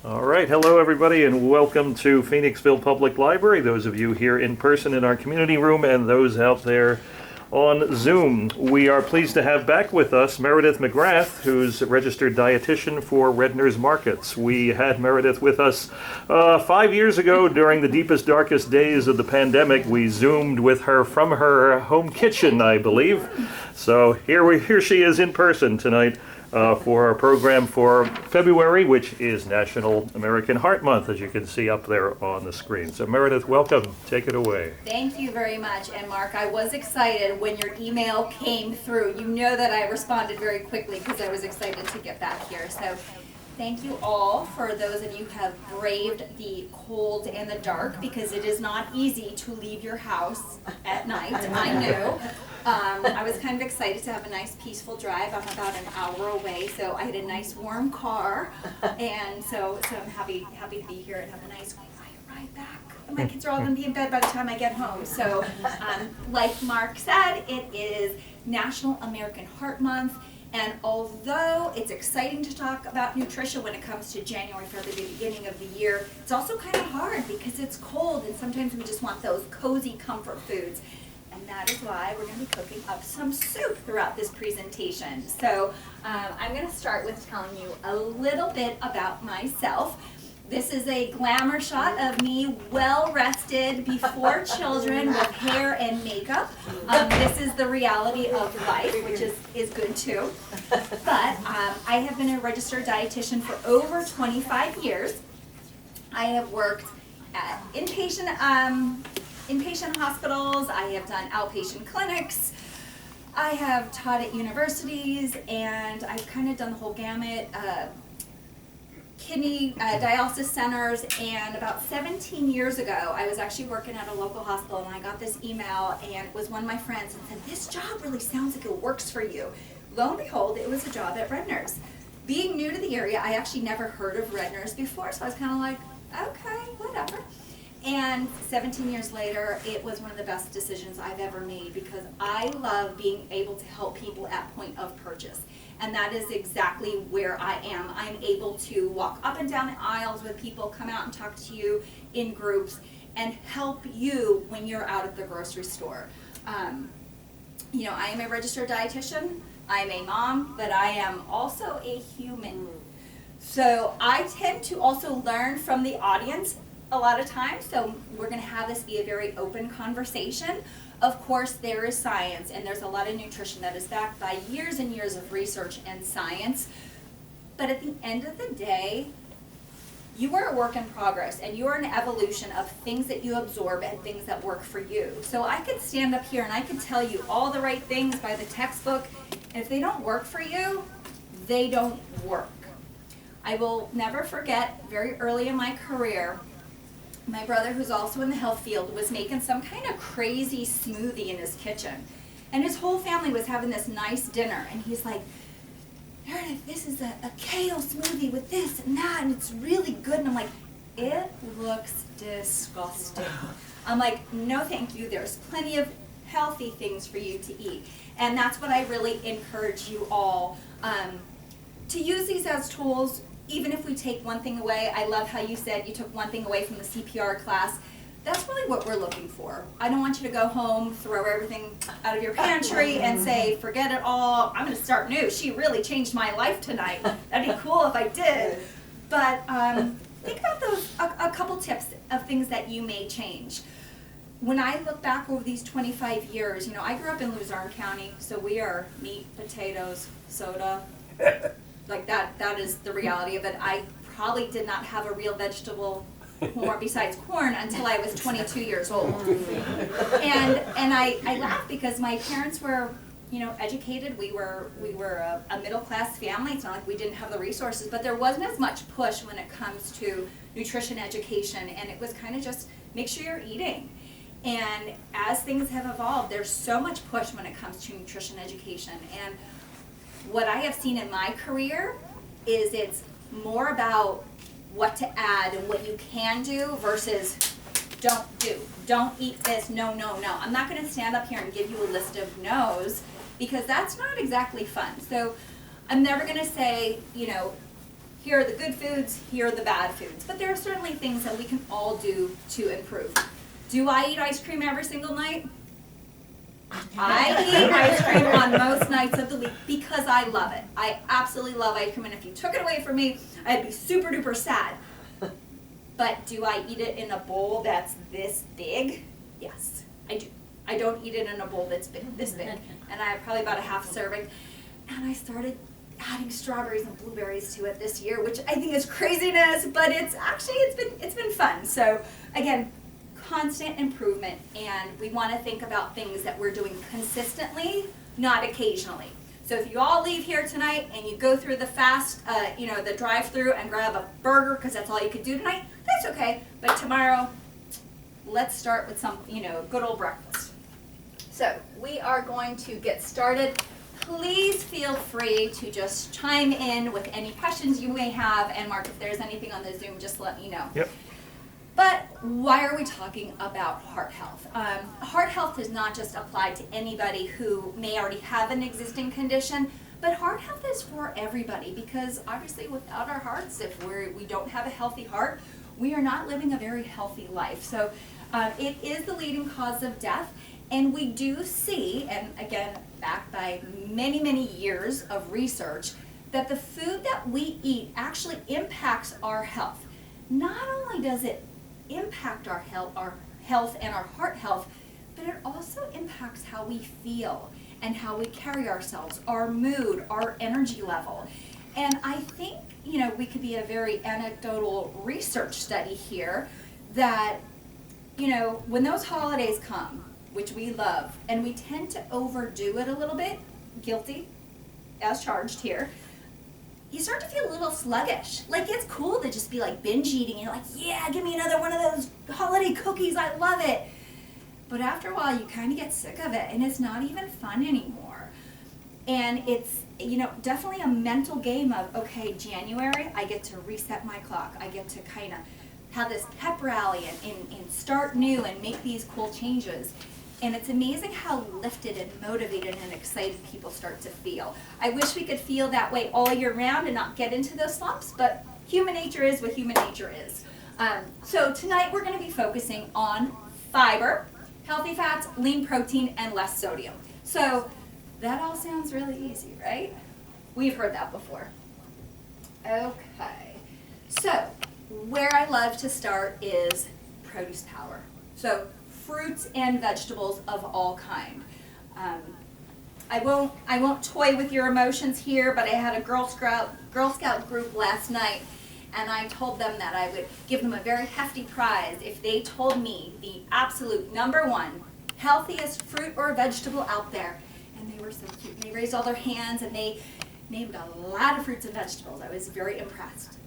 All right, hello everybody and welcome to Phoenixville Public Library, those of you here in person in our community room and those out there on Zoom. We are pleased to have back with us Meredith McGrath, who's a registered dietitian for Redner's Markets. We had Meredith with us 5 years ago during the deepest, darkest days of the pandemic. We Zoomed with her from her home kitchen, I believe. So here she is in person tonight. For our program for February, which is National American Heart Month, as you can see up there on the screen. So Meredith, welcome. Take it away. Thank you very much. And Mark, I was excited when your email came through. You know that I responded very quickly because I was excited to get back here. So thank you all for those of you who have braved the cold and the dark, because it is not easy to leave your house at night. I know. I was kind of excited to have a nice peaceful drive. I'm about an hour away, so I had a nice warm car, and so I'm happy to be here and have a nice quiet ride back. My kids are all going to be in bed by the time I get home. So like Mark said, it is National American Heart Month, and although it's exciting to talk about nutrition when it comes to January, for the beginning of the year, it's also kind of hard because it's cold and sometimes we just want those cozy comfort foods. And that is why we're going to be cooking up some soup throughout this presentation. So I'm going to start with telling you a little bit about myself. This is a glamour shot of me well-rested before children with hair and makeup. This is the reality of life, which is good too. But I have been a registered dietitian for over 25 years. I have worked at inpatient hospitals, I have done outpatient clinics, I have taught at universities, and I've kind of done the whole gamut, kidney dialysis centers. And about 17 years ago, I was actually working at a local hospital, and I got this email, and it was one of my friends, and said, "This job really sounds like it works for you." Lo and behold, it was a job at Redner's. Being new to the area, I actually never heard of Redner's before, so I was kind of like, okay, whatever. And 17 years later, it was one of the best decisions I've ever made, because I love being able to help people at point of purchase. And that is exactly where I am. I'm able to walk up and down the aisles with people, come out and talk to you in groups, and help you when you're out at the grocery store. You know, I am a registered dietitian, I am a mom, but I am also a human. So I tend to also learn from the audience a lot of times, so we're going to have this be a very open conversation. Of course, there is science, and there's a lot of nutrition that is backed by years and years of research and science. But at the end of the day, you are a work in progress, and you are an evolution of things that you absorb and things that work for you. So I could stand up here and I could tell you all the right things by the textbook, and if they don't work for you, they don't work. I will never forget, very early in my career, my brother, who's also in the health field, was making some kind of crazy smoothie in his kitchen. And his whole family was having this nice dinner. And he's like, "Meredith, this is a kale smoothie with this and that, and it's really good." And I'm like, "It looks disgusting." I'm like, "No, thank you. There's plenty of healthy things for you to eat." And that's what I really encourage you all to use these as tools. Even if we take one thing away, I love how you said you took one thing away from the CPR class. That's really what we're looking for. I don't want you to go home, throw everything out of your pantry and say, "Forget it all, I'm going to start new. She really changed my life tonight. That'd be cool if I did." But think about those, a couple tips of things that you may change. When I look back over these 25 years, you know, I grew up in Luzerne County, so we are meat, potatoes, soda. Like that is the reality of it. I probably did not have a real vegetable more besides corn until I was 22 years old. And I laugh because my parents were, you know, educated. We were a middle class family. It's not like we didn't have the resources, but there wasn't as much push when it comes to nutrition education, and it was kind of just make sure you're eating. And as things have evolved, there's so much push when it comes to nutrition education. And what I have seen in my career is it's more about what to add and what you can do versus don't do. Don't eat this, no, no, no. I'm not going to stand up here and give you a list of no's, because that's not exactly fun. So I'm never going to say, you know, here are the good foods, here are the bad foods. But there are certainly things that we can all do to improve. Do I eat ice cream every single night? I eat ice cream on most nights of the week because I love it. I absolutely love ice cream, and if you took it away from me, I'd be super duper sad. But do I eat it in a bowl that's this big? Yes, I do. I don't eat it in a bowl that's this big. And I have probably about a half serving. And I started adding strawberries and blueberries to it this year, which I think is craziness, but it's been fun. So again, constant improvement, and we want to think about things that we're doing consistently, not occasionally. So if you all leave here tonight and you go through the the drive-through and grab a burger because that's all you could do tonight, that's okay. But tomorrow, let's start with some, good old breakfast. So we are going to get started. Please feel free to just chime in with any questions you may have. And Mark, if there's anything on the Zoom, just let me know. Yep. But why are we talking about heart health? Heart health does not just apply to anybody who may already have an existing condition, but heart health is for everybody, because obviously without our hearts, if we don't have a healthy heart, we are not living a very healthy life. So it is the leading cause of death, and we do see, and again, backed by many, many years of research, that the food that we eat actually impacts our health. Not only does it impact our health and our heart health, but it also impacts how we feel and how we carry ourselves, our mood, our energy level. And I think, we could be a very anecdotal research study here that, when those holidays come, which we love, and we tend to overdo it a little bit, guilty as charged here, you start to feel a little sluggish. Like, it's cool to just be like binge eating. You're like, yeah, give me another one of those holiday cookies. I love it. But after a while, you kind of get sick of it, and it's not even fun anymore. And it's, definitely a mental game of, okay, January, I get to reset my clock. I get to kind of have this pep rally and start new and make these cool changes. And it's amazing how lifted and motivated and excited people start to feel. I wish we could feel that way all year round and not get into those slumps, but human nature is what human nature is. So tonight we're going to be focusing on fiber, healthy fats, lean protein, and less sodium. So that all sounds really easy, right? We've heard that before. Okay, so where I love to start is produce power. So fruits and vegetables of all kind. I won't toy with your emotions here, but I had a Girl Scout group last night, and I told them that I would give them a very hefty prize if they told me the absolute #1 healthiest fruit or vegetable out there. And they were so cute. And they raised all their hands and they named a lot of fruits and vegetables. I was very impressed.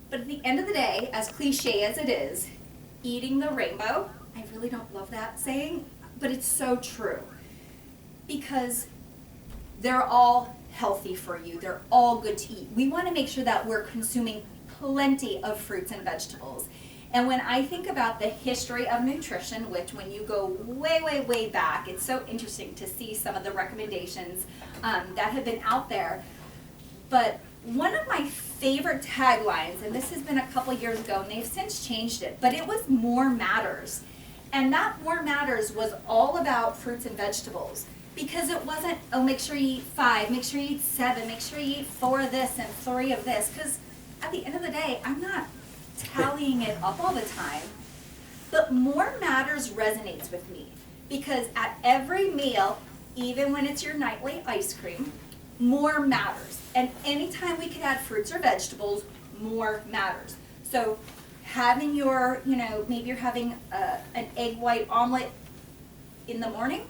But at the end of the day, as cliche as it is, eating the rainbow, I really don't love that saying, but it's so true. Because they're all healthy for you. They're all good to eat. We want to make sure that we're consuming plenty of fruits and vegetables. And when I think about the history of nutrition, which when you go way, way, way back, it's so interesting to see some of the recommendations that have been out there. But one of my favorite taglines, and this has been a couple years ago, and they've since changed it, but it was more matters. And that more matters was all about fruits and vegetables. Because it wasn't, oh, make sure you eat 5, make sure you eat 7, make sure you eat 4 of this and 3 of this. Because at the end of the day, I'm not tallying it up all the time. But more matters resonates with me. Because at every meal, even when it's your nightly ice cream, more matters. And anytime we can add fruits or vegetables, more matters. So having your, maybe you're having an egg white omelet in the morning,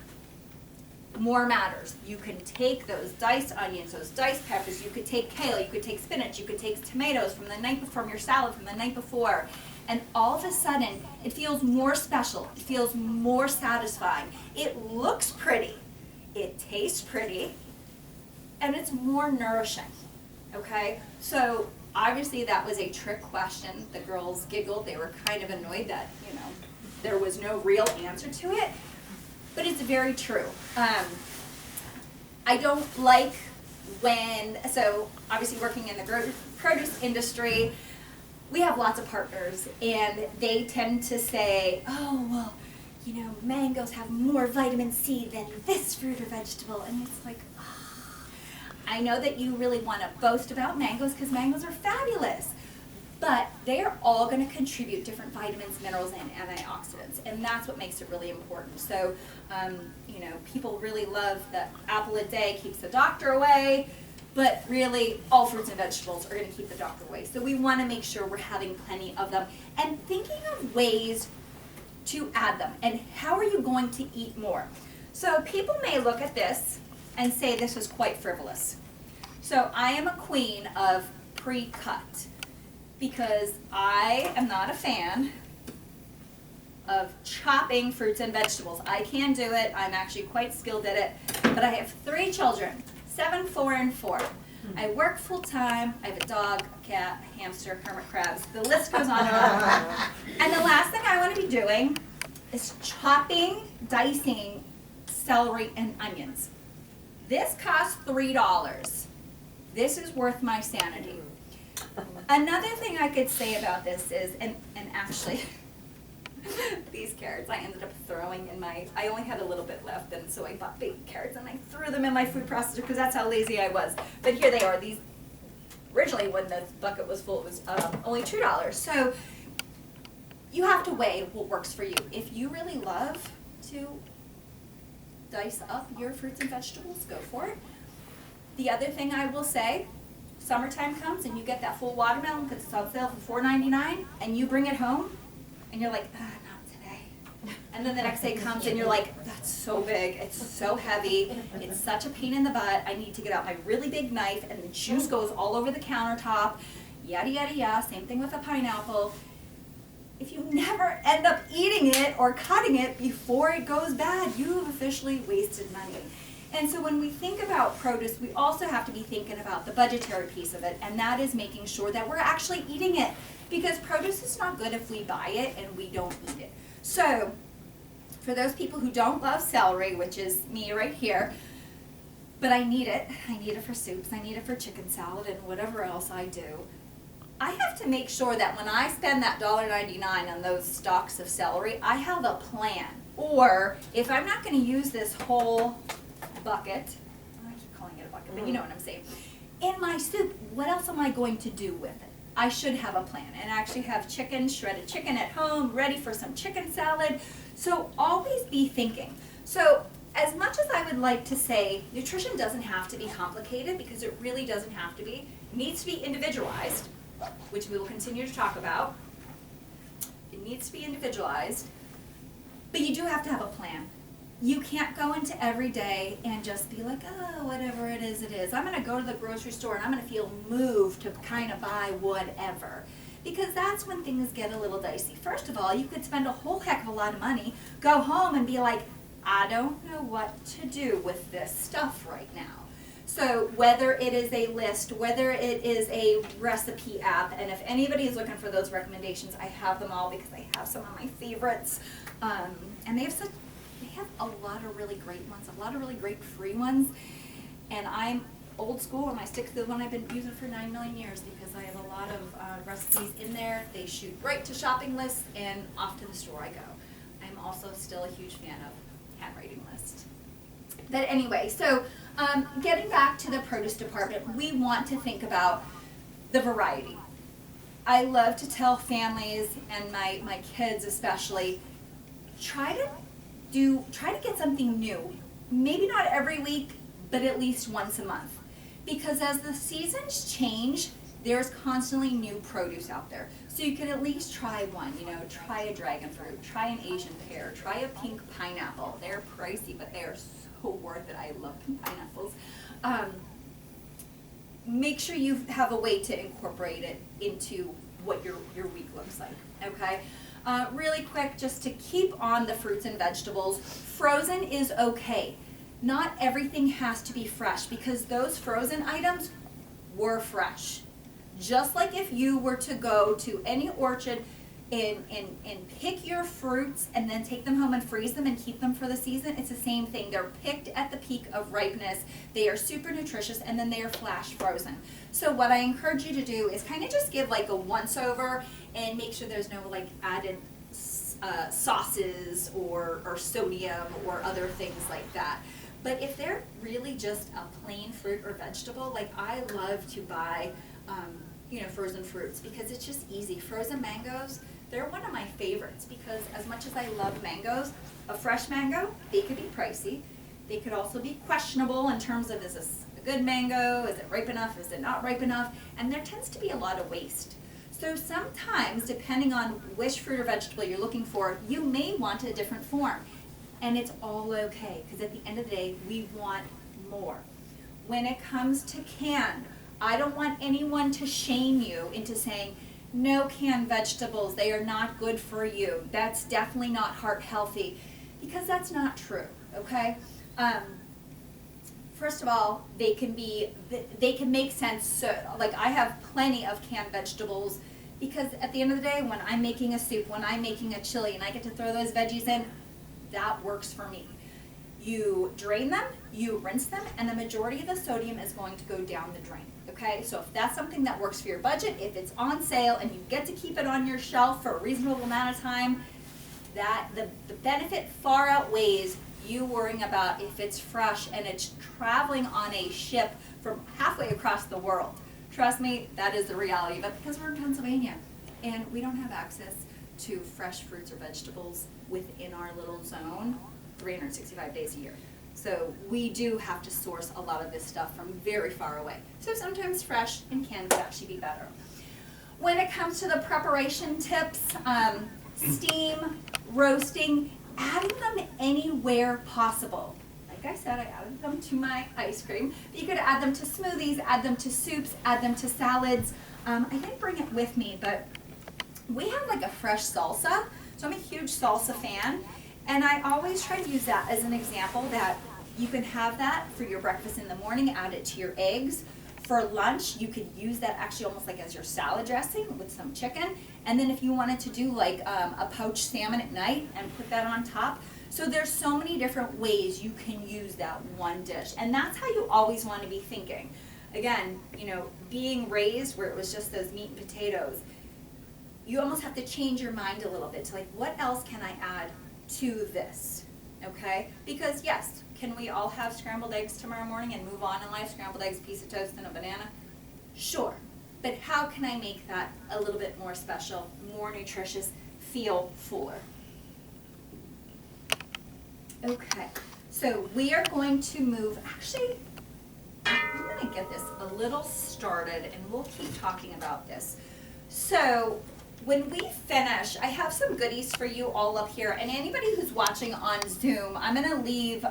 more matters. You can take those diced onions, those diced peppers, you could take kale, you could take spinach, you could take tomatoes from the night before, from your salad from the night before, and all of a sudden it feels more special, it feels more satisfying, it looks pretty, it tastes pretty, and it's more nourishing, okay? So obviously that was a trick question. The girls giggled, they were kind of annoyed that, there was no real answer to it. But it's very true. I don't like so obviously working in the produce industry, we have lots of partners, and they tend to say, oh, well, you know, mangoes have more vitamin C than this fruit or vegetable. And it's like, oh. I know that you really want to boast about mangoes because mangoes are fabulous, but they're all going to contribute different vitamins, minerals, and antioxidants, and that's what makes it really important. So, you know, people really love the apple a day keeps the doctor away, but really all fruits and vegetables are going to keep the doctor away. So we want to make sure we're having plenty of them and thinking of ways to add them. And how are you going to eat more? So people may look at this and say this is quite frivolous. So I am a queen of pre-cut because I am not a fan of chopping fruits and vegetables. I can do it. I'm actually quite skilled at it. But I have 3 children, 7, 4, and 4. I work full time. I have a dog, a cat, a hamster, hermit crabs. The list goes on and on. And the last thing I want to be doing is chopping, dicing celery and onions. This costs $3. This is worth my sanity. Another thing I could say about this is, and actually, these carrots I ended up throwing in my, I only had a little bit left, and so I bought baby carrots and I threw them in my food processor because that's how lazy I was. But here they are. These, originally when the bucket was full, it was only $2. So you have to weigh what works for you. If you really love to dice up your fruits and vegetables, go for it. The other thing I will say, summertime comes and you get that full watermelon because it's on sale for $4.99 and you bring it home and you're like, not today. And then the next day comes and you're like, that's so big, it's so heavy, it's such a pain in the butt, I need to get out my really big knife and the juice goes all over the countertop, yada yada yada, same thing with a pineapple. If you never end up eating it or cutting it before it goes bad, you have officially wasted money. And so when we think about produce, we also have to be thinking about the budgetary piece of it, and that is making sure that we're actually eating it. Because produce is not good if we buy it and we don't eat it. So, for those people who don't love celery, which is me right here, but I need it for soups, I need it for chicken salad and whatever else I do, I have to make sure that when I spend that $1.99 on those stalks of celery, I have a plan. Or, if I'm not going to use this whole bucket, I keep calling it a bucket, but you know what I'm saying, in my soup, what else am I going to do with it? I should have a plan, and I actually have chicken, shredded chicken at home, ready for some chicken salad. So always be thinking. So as much as I would like to say nutrition doesn't have to be complicated, because it really doesn't have to be, it needs to be individualized, which we will continue to talk about. It needs to be individualized, but you do have to have a plan. You can't go into every day and just be like, oh, whatever it is, it is. I'm going to go to the grocery store and I'm going to feel moved to kind of buy whatever. Because that's when things get a little dicey. First of all, you could spend a whole heck of a lot of money, go home and be like, I don't know what to do with this stuff right now. So whether it is a list, whether it is a recipe app, and if anybody is looking for those recommendations, I have them all because I have some of my favorites. And they have a lot of really great ones, a lot of really great free ones. And I'm old school and I stick to the one I've been using for 9 million years because I have a lot of recipes in there. They shoot right to shopping lists and off to the store I go. I'm also still a huge fan of handwriting lists. But anyway, so getting back to the produce department, we want to think about the variety. I love to tell families and my kids especially, try to get something new. Maybe not every week, but at least once a month. Because as the seasons change, there's constantly new produce out there. So you can at least try one, try a dragon fruit, try an Asian pear, try a pink pineapple. They're pricey, but they are so worth it. I love pink pineapples. Make sure you have a way to incorporate it into what your week looks like, okay? Really quick, just to keep on the fruits and vegetables, frozen is okay. Not everything has to be fresh because those frozen items were fresh. Just like if you were to go to any orchard, and pick your fruits and then take them home and freeze them and keep them for the season, it's the same thing. They're picked at the peak of ripeness. They are super nutritious, and then they are flash frozen. So what I encourage you to do is kind of just give like a once over and make sure there's no like added sauces or sodium or other things like that. But if they're really just a plain fruit or vegetable, like I love to buy frozen fruits because it's just easy. Frozen mangoes, they're one of my favorites because as much as I love mangoes, a fresh mango, they could be pricey. They could also be questionable in terms of, is this a good mango? Is it ripe enough? Is it not ripe enough? And there tends to be a lot of waste. So sometimes, depending on which fruit or vegetable you're looking for, you may want a different form. And it's all okay, because at the end of the day, we want more. When it comes to canned, I don't want anyone to shame you into saying, no canned vegetables, they are not good for you. That's definitely not heart healthy, because that's not true, okay? First of all, they can make sense. So, like, I have plenty of canned vegetables because at the end of the day, when I'm making a soup, when I'm making a chili, and I get to throw those veggies in, that works for me. You drain them, you rinse them, and the majority of the sodium is going to go down the drain, okay? So if that's something that works for your budget, if it's on sale and you get to keep it on your shelf for a reasonable amount of time, that the benefit far outweighs you worrying about if it's fresh and it's traveling on a ship from halfway across the world. Trust me, that is the reality of it because we're in Pennsylvania and we don't have access to fresh fruits or vegetables within our little zone 365 days a year. So we do have to source a lot of this stuff from very far away. So sometimes fresh and canned would actually be better. When it comes to the preparation tips, steam, roasting, adding them anywhere possible. Like I said, I added them to my ice cream. But you could add them to smoothies, add them to soups, add them to salads. I didn't bring it with me, but we have like a fresh salsa. So I'm a huge salsa fan. And I always try to use that as an example that you can have that for your breakfast in the morning, add it to your eggs. For lunch, you could use that actually almost like as your salad dressing with some chicken. And then if you wanted to do like a poached salmon at night and put that on top. So there's so many different ways you can use that one dish. And that's how you always want to be thinking. Again, being raised where it was just those meat and potatoes, you almost have to change your mind a little bit to like, what else can I add to this, okay? Because yes, can we all have scrambled eggs tomorrow morning and move on in life? Scrambled eggs, piece of toast, and a banana? Sure, but how can I make that a little bit more special, more nutritious, feel fuller? Okay, so we are going to move, actually, I'm going to get this a little started and we'll keep talking about this. So when we finish, I have some goodies for you all up here, and anybody who's watching on Zoom, I'm going to leave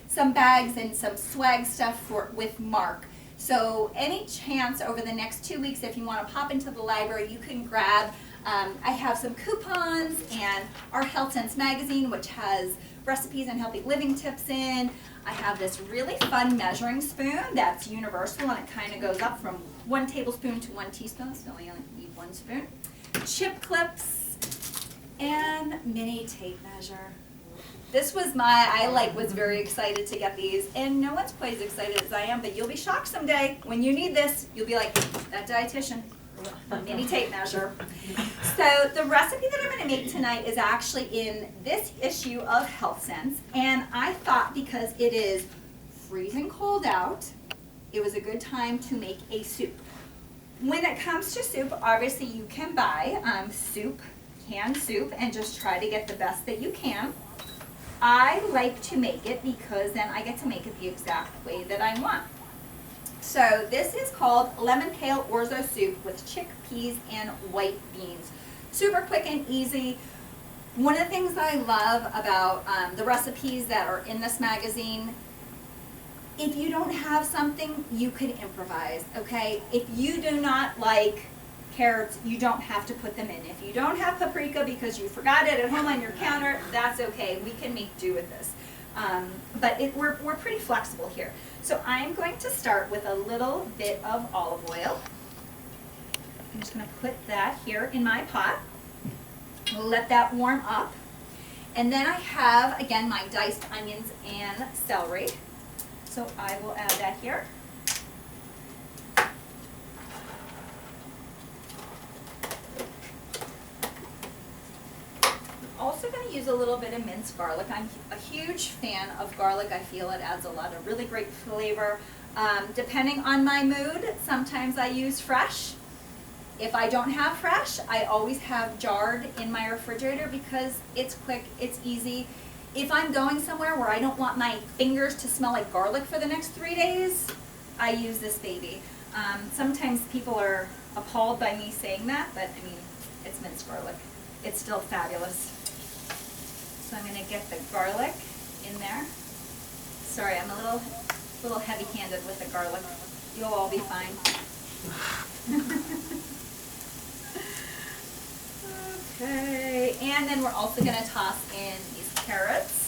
some bags and some swag stuff with Mark. So any chance over the next 2 weeks, if you want to pop into the library, you can grab, I have some coupons and our Health Sense magazine, which has recipes and healthy living tips in. I have this really fun measuring spoon that's universal, and it kind of goes up from 1 tablespoon to 1 teaspoon, so you only need 1 spoon. Chip clips, and mini tape measure. This was I was very excited to get these, and no one's quite as excited as I am, but you'll be shocked someday when you need this. You'll be like, that dietitian, mini tape measure. So the recipe that I'm going to make tonight is actually in this issue of Health Sense, and I thought because it is freezing cold out, it was a good time to make a soup. When it comes to soup, obviously you can buy canned soup, and just try to get the best that you can. I like to make it because then I get to make it the exact way that I want. So this is called lemon kale orzo soup with chickpeas and white beans. Super quick and easy. One of the things I love about the recipes that are in this magazine, if you don't have something, you can improvise, okay? If you do not like carrots, you don't have to put them in. If you don't have paprika because you forgot it at home on your counter, that's okay. We can make do with this. But we're pretty flexible here. So I'm going to start with a little bit of olive oil. I'm just going to put that here in my pot. Let that warm up. And then I have, again, my diced onions and celery. So I will add that here. Also going to use a little bit of minced garlic. I'm a huge fan of garlic. I feel it adds a lot of really great flavor. Depending on my mood, sometimes I use fresh. If I don't have fresh, I always have jarred in my refrigerator because it's quick, it's easy. If I'm going somewhere where I don't want my fingers to smell like garlic for the next 3 days, I use this baby. Sometimes people are appalled by me saying that, but I mean, it's minced garlic. It's still fabulous. So I'm going to get the garlic in there. Sorry, I'm a little heavy-handed with the garlic. You'll all be fine. Okay, and then we're also going to toss in these carrots.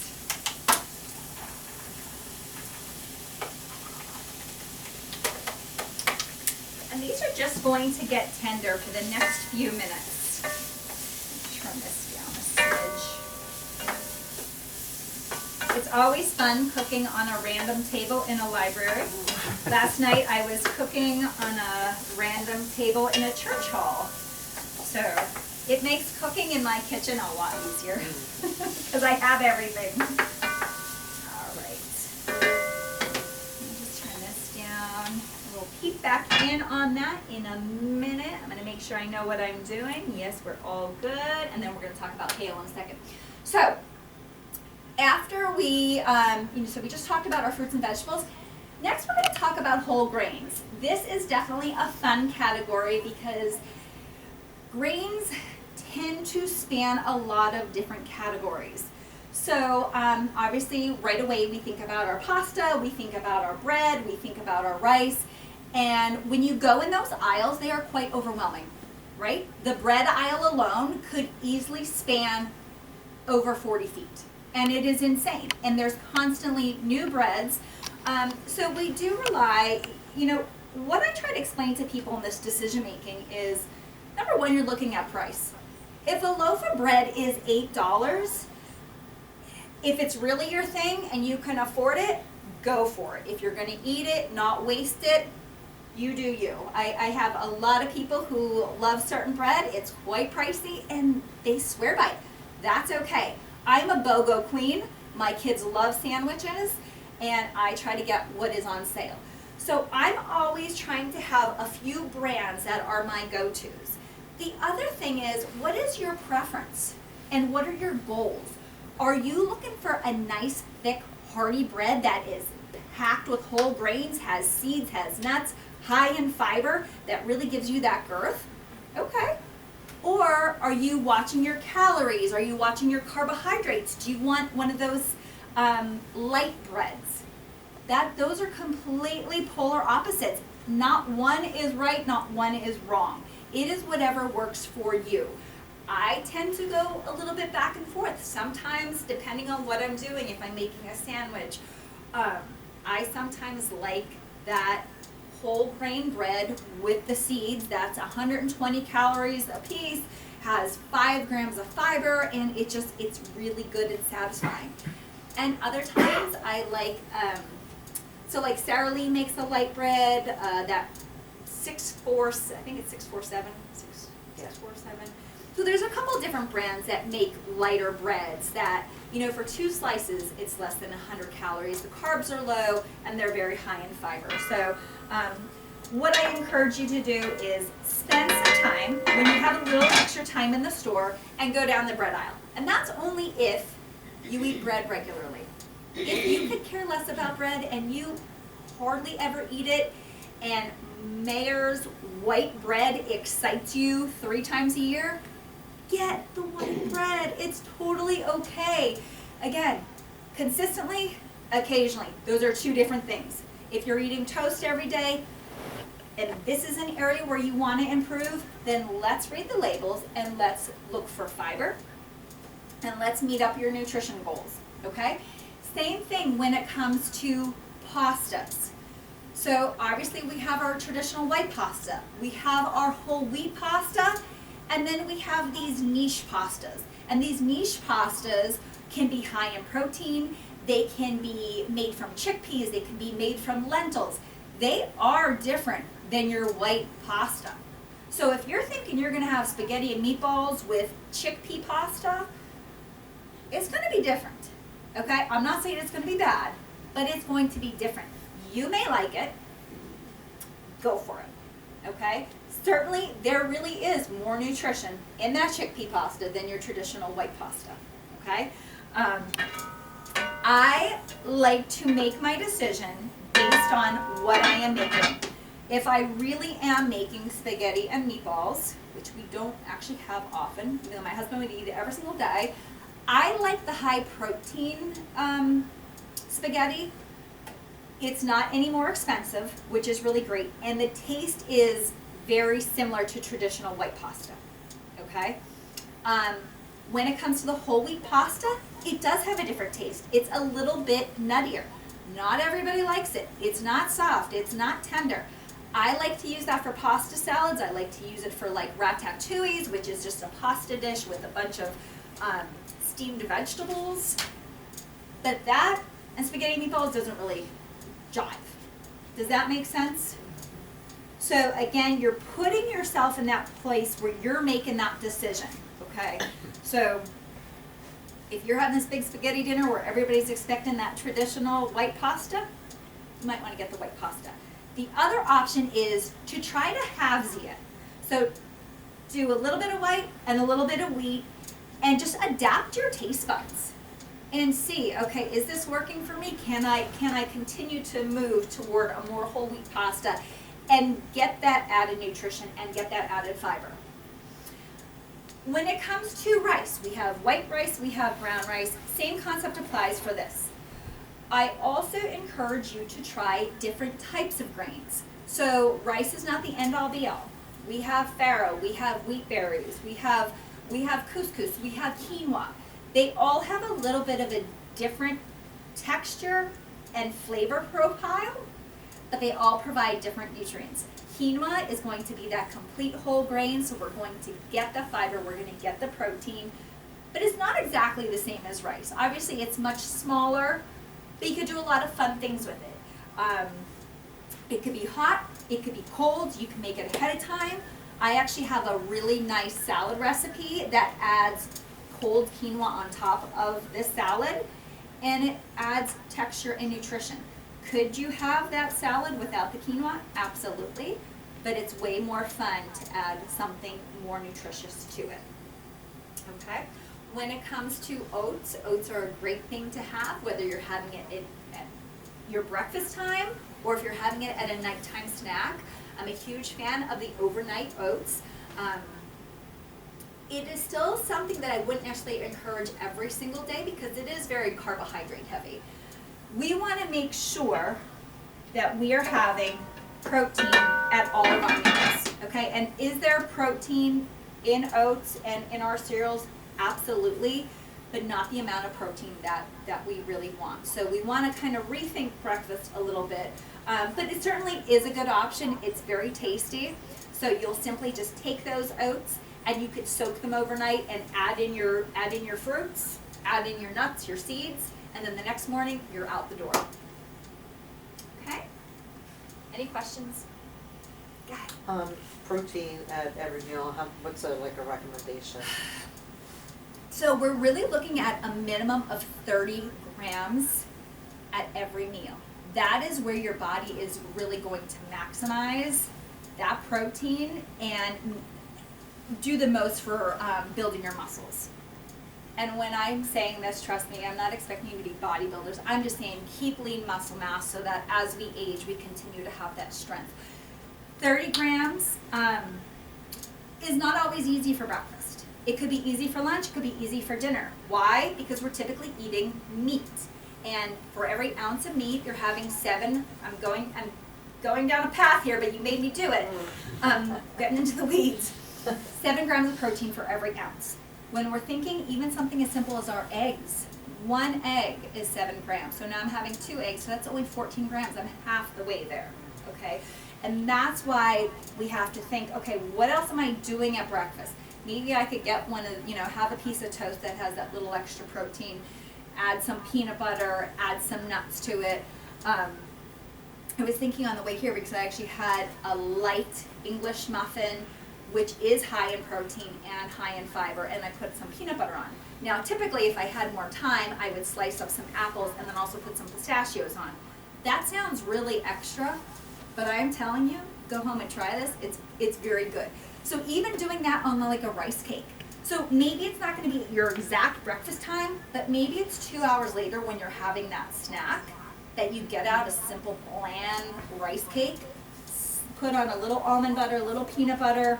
And these are just going to get tender for the next few minutes. Turn this down a smidge. It's always fun cooking on a random table in a library. Last night I was cooking on a random table in a church hall. So it makes cooking in my kitchen a lot easier because I have everything. All right. Let me just turn this down. We'll peek back in on that in a minute. I'm going to make sure I know what I'm doing. Yes, we're all good. And then we're going to talk about kale in a second. So after we, so we just talked about our fruits and vegetables. Next, we're going to talk about whole grains. This is definitely a fun category because grains tend to span a lot of different categories. So obviously right away we think about our pasta, we think about our bread, we think about our rice, and when you go in those aisles they are quite overwhelming, right? The bread aisle alone could easily span over 40 feet and it is insane, and there's constantly new breads. So we do rely, what I try to explain to people in this decision making is, number one, you're looking at price. If a loaf of bread is $8, if it's really your thing and you can afford it, go for it. If you're going to eat it, not waste it, you do you. I have a lot of people who love certain bread. It's quite pricey and they swear by it. That's okay. I'm a BOGO queen. My kids love sandwiches and I try to get what is on sale. So I'm always trying to have a few brands that are my go-tos. The other thing is, what is your preference and what are your goals? Are you looking for a nice, thick, hearty bread that is packed with whole grains, has seeds, has nuts, high in fiber, that really gives you that girth? Okay. Or are you watching your calories? Are you watching your carbohydrates? Do you want one of those light breads? Those are completely polar opposites. Not one is right, not one is wrong. It is whatever works for you. I tend to go a little bit back and forth. Sometimes, depending on what I'm doing, if I'm making a sandwich, I sometimes like that whole grain bread with the seeds. That's 120 calories a piece, has 5 grams of fiber, and it's really good and satisfying. And other times I like, so like Sarah Lee makes a light bread, that 647, I think it's 647, 647. So there's a couple of different brands that make lighter breads that, for 2 slices, it's less than 100 calories. The carbs are low and they're very high in fiber. So what I encourage you to do is spend some time when you have a little extra time in the store and go down the bread aisle. And that's only if you eat bread regularly. If you could care less about bread and you hardly ever eat it, and Mayor's white bread excites you 3 times a year, get the white bread. It's totally okay. Again, consistently, occasionally. Those are 2 different things. If you're eating toast every day, and this is an area where you want to improve, then let's read the labels and let's look for fiber and let's meet up your nutrition goals, okay? Same thing when it comes to pastas. So obviously we have our traditional white pasta. We have our whole wheat pasta, And then we have these niche pastas. And these niche pastas can be high in protein. They can be made from chickpeas. They can be made from lentils. They are different than your white pasta. So if you're thinking you're going to have spaghetti and meatballs with chickpea pasta, it's going to be different. Okay? I'm not saying it's going to be bad, but it's going to be different. You may like it. Go for it. Okay? Certainly, there really is more nutrition in that chickpea pasta than your traditional white pasta. Okay? I like to make my decision based on what I am making. If I really am making spaghetti and meatballs, which we don't actually have often, you know, my husband would eat it every single day, I like the high protein spaghetti. It's not any more expensive, which is really great, and the taste is very similar to traditional white pasta, okay? When it comes to the whole wheat pasta, it does have a different taste. It's a little bit nuttier. Not everybody likes it. It's not soft, it's not tender. I like to use that for pasta salads. I like to use it for like ratatouilles, which is just a pasta dish with a bunch of steamed vegetables. But that and spaghetti and meatballs doesn't really jive. Does that make sense? So again, you're putting yourself in that place where you're making that decision, okay? So if you're having this big spaghetti dinner where everybody's expecting that traditional white pasta, you might want to get the white pasta. The other option is to try to halvesy it. So do a little bit of white and a little bit of wheat and just adapt your taste buds and see, okay, is this working for me? Can I continue to move toward a more whole wheat pasta and get that added nutrition and get that added fiber? When it comes to rice, we have white rice, we have brown rice. Same concept applies for this. I also encourage you to try different types of grains. So rice is not the end-all be-all. We have farro, we have wheat berries, we have couscous, we have quinoa. They all have a little bit of a different texture and flavor profile, but they all provide different nutrients. Quinoa is going to be that complete whole grain, so we're going to get the fiber, we're going to get the protein, but it's not exactly the same as rice. Obviously, it's much smaller, but you could do a lot of fun things with it. It could be hot, it could be cold, you can make it ahead of time. I actually have a really nice salad recipe that adds cold quinoa on top of this salad, and it adds texture and nutrition. Could you have that salad without the quinoa? Absolutely, but it's way more fun to add something more nutritious to it. Okay? When it comes to oats, oats are a great thing to have, whether you're having it at your breakfast time or if you're having it at a nighttime snack. I'm a huge fan of the overnight oats. It is still something that I wouldn't necessarily encourage every single day because it is very carbohydrate heavy. We want to make sure that we are having protein at all of our meals, okay? And is there protein in oats and in our cereals? Absolutely, but not the amount of protein that we really want. So we want to kind of rethink breakfast a little bit, but it certainly is a good option. It's very tasty. So you'll simply just take those oats and you could soak them overnight and add in your fruits, add in your nuts, your seeds, and then the next morning you're out the door. Okay? Any questions? Go ahead. Protein at every meal, what's a recommendation? So we're really looking at a minimum of 30 grams at every meal. That is where your body is really going to maximize that protein and do the most for building your muscles. And when I'm saying this, trust me, I'm not expecting you to be bodybuilders. I'm just saying keep lean muscle mass so that as we age, we continue to have that strength. 30 grams is not always easy for breakfast. It could be easy for lunch, it could be easy for dinner. Why? Because we're typically eating meat. And for every ounce of meat, you're having 7, I'm going down a path here, but you made me do it. Getting into the weeds. 7 grams of protein for every ounce. When we're thinking even something as simple as our eggs, 1 egg is 7 grams. So now I'm having 2 eggs, so that's only 14 grams. I'm half the way there, okay? And that's why we have to think, okay, what else am I doing at breakfast? maybe I could get one of, have a piece of toast that has that little extra protein, add some peanut butter, add some nuts to it. I was thinking on the way here because I actually had a light English muffin, which is high in protein and high in fiber, and I put some peanut butter on. Now, typically, if I had more time, I would slice up some apples and then also put some pistachios on. That sounds really extra, but I'm telling you, go home and try this. It's very good. So even doing that on like a rice cake. So maybe it's not going to be your exact breakfast time, but maybe it's 2 hours later when you're having that snack that you get out a simple bland rice cake, put on a little almond butter, a little peanut butter,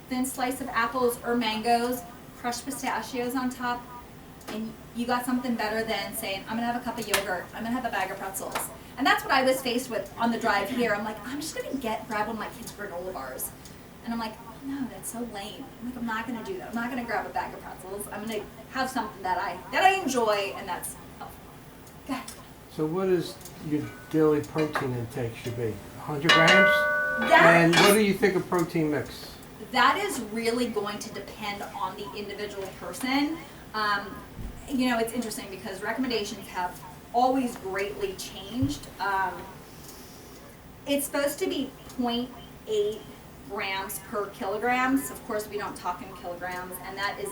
thin slice of apples or mangoes, crushed pistachios on top, and you got something better than saying, I'm gonna have a cup of yogurt, I'm gonna have a bag of pretzels. And that's what I was faced with on the drive here. I'm like, I'm just gonna grab one of my kids' granola bars. And I'm like, oh, no, that's so lame. I'm like, I'm not gonna do that. I'm not gonna grab a bag of pretzels. I'm gonna have something that I enjoy, and that's healthy. Go ahead. So what is your daily protein intake should be? 100 grams? And what do you think of protein mix? That is really going to depend on the individual person. It's interesting because recommendations have always greatly changed. It's supposed to be 0.8 grams per kilograms. Of course, we don't talk in kilograms, and that is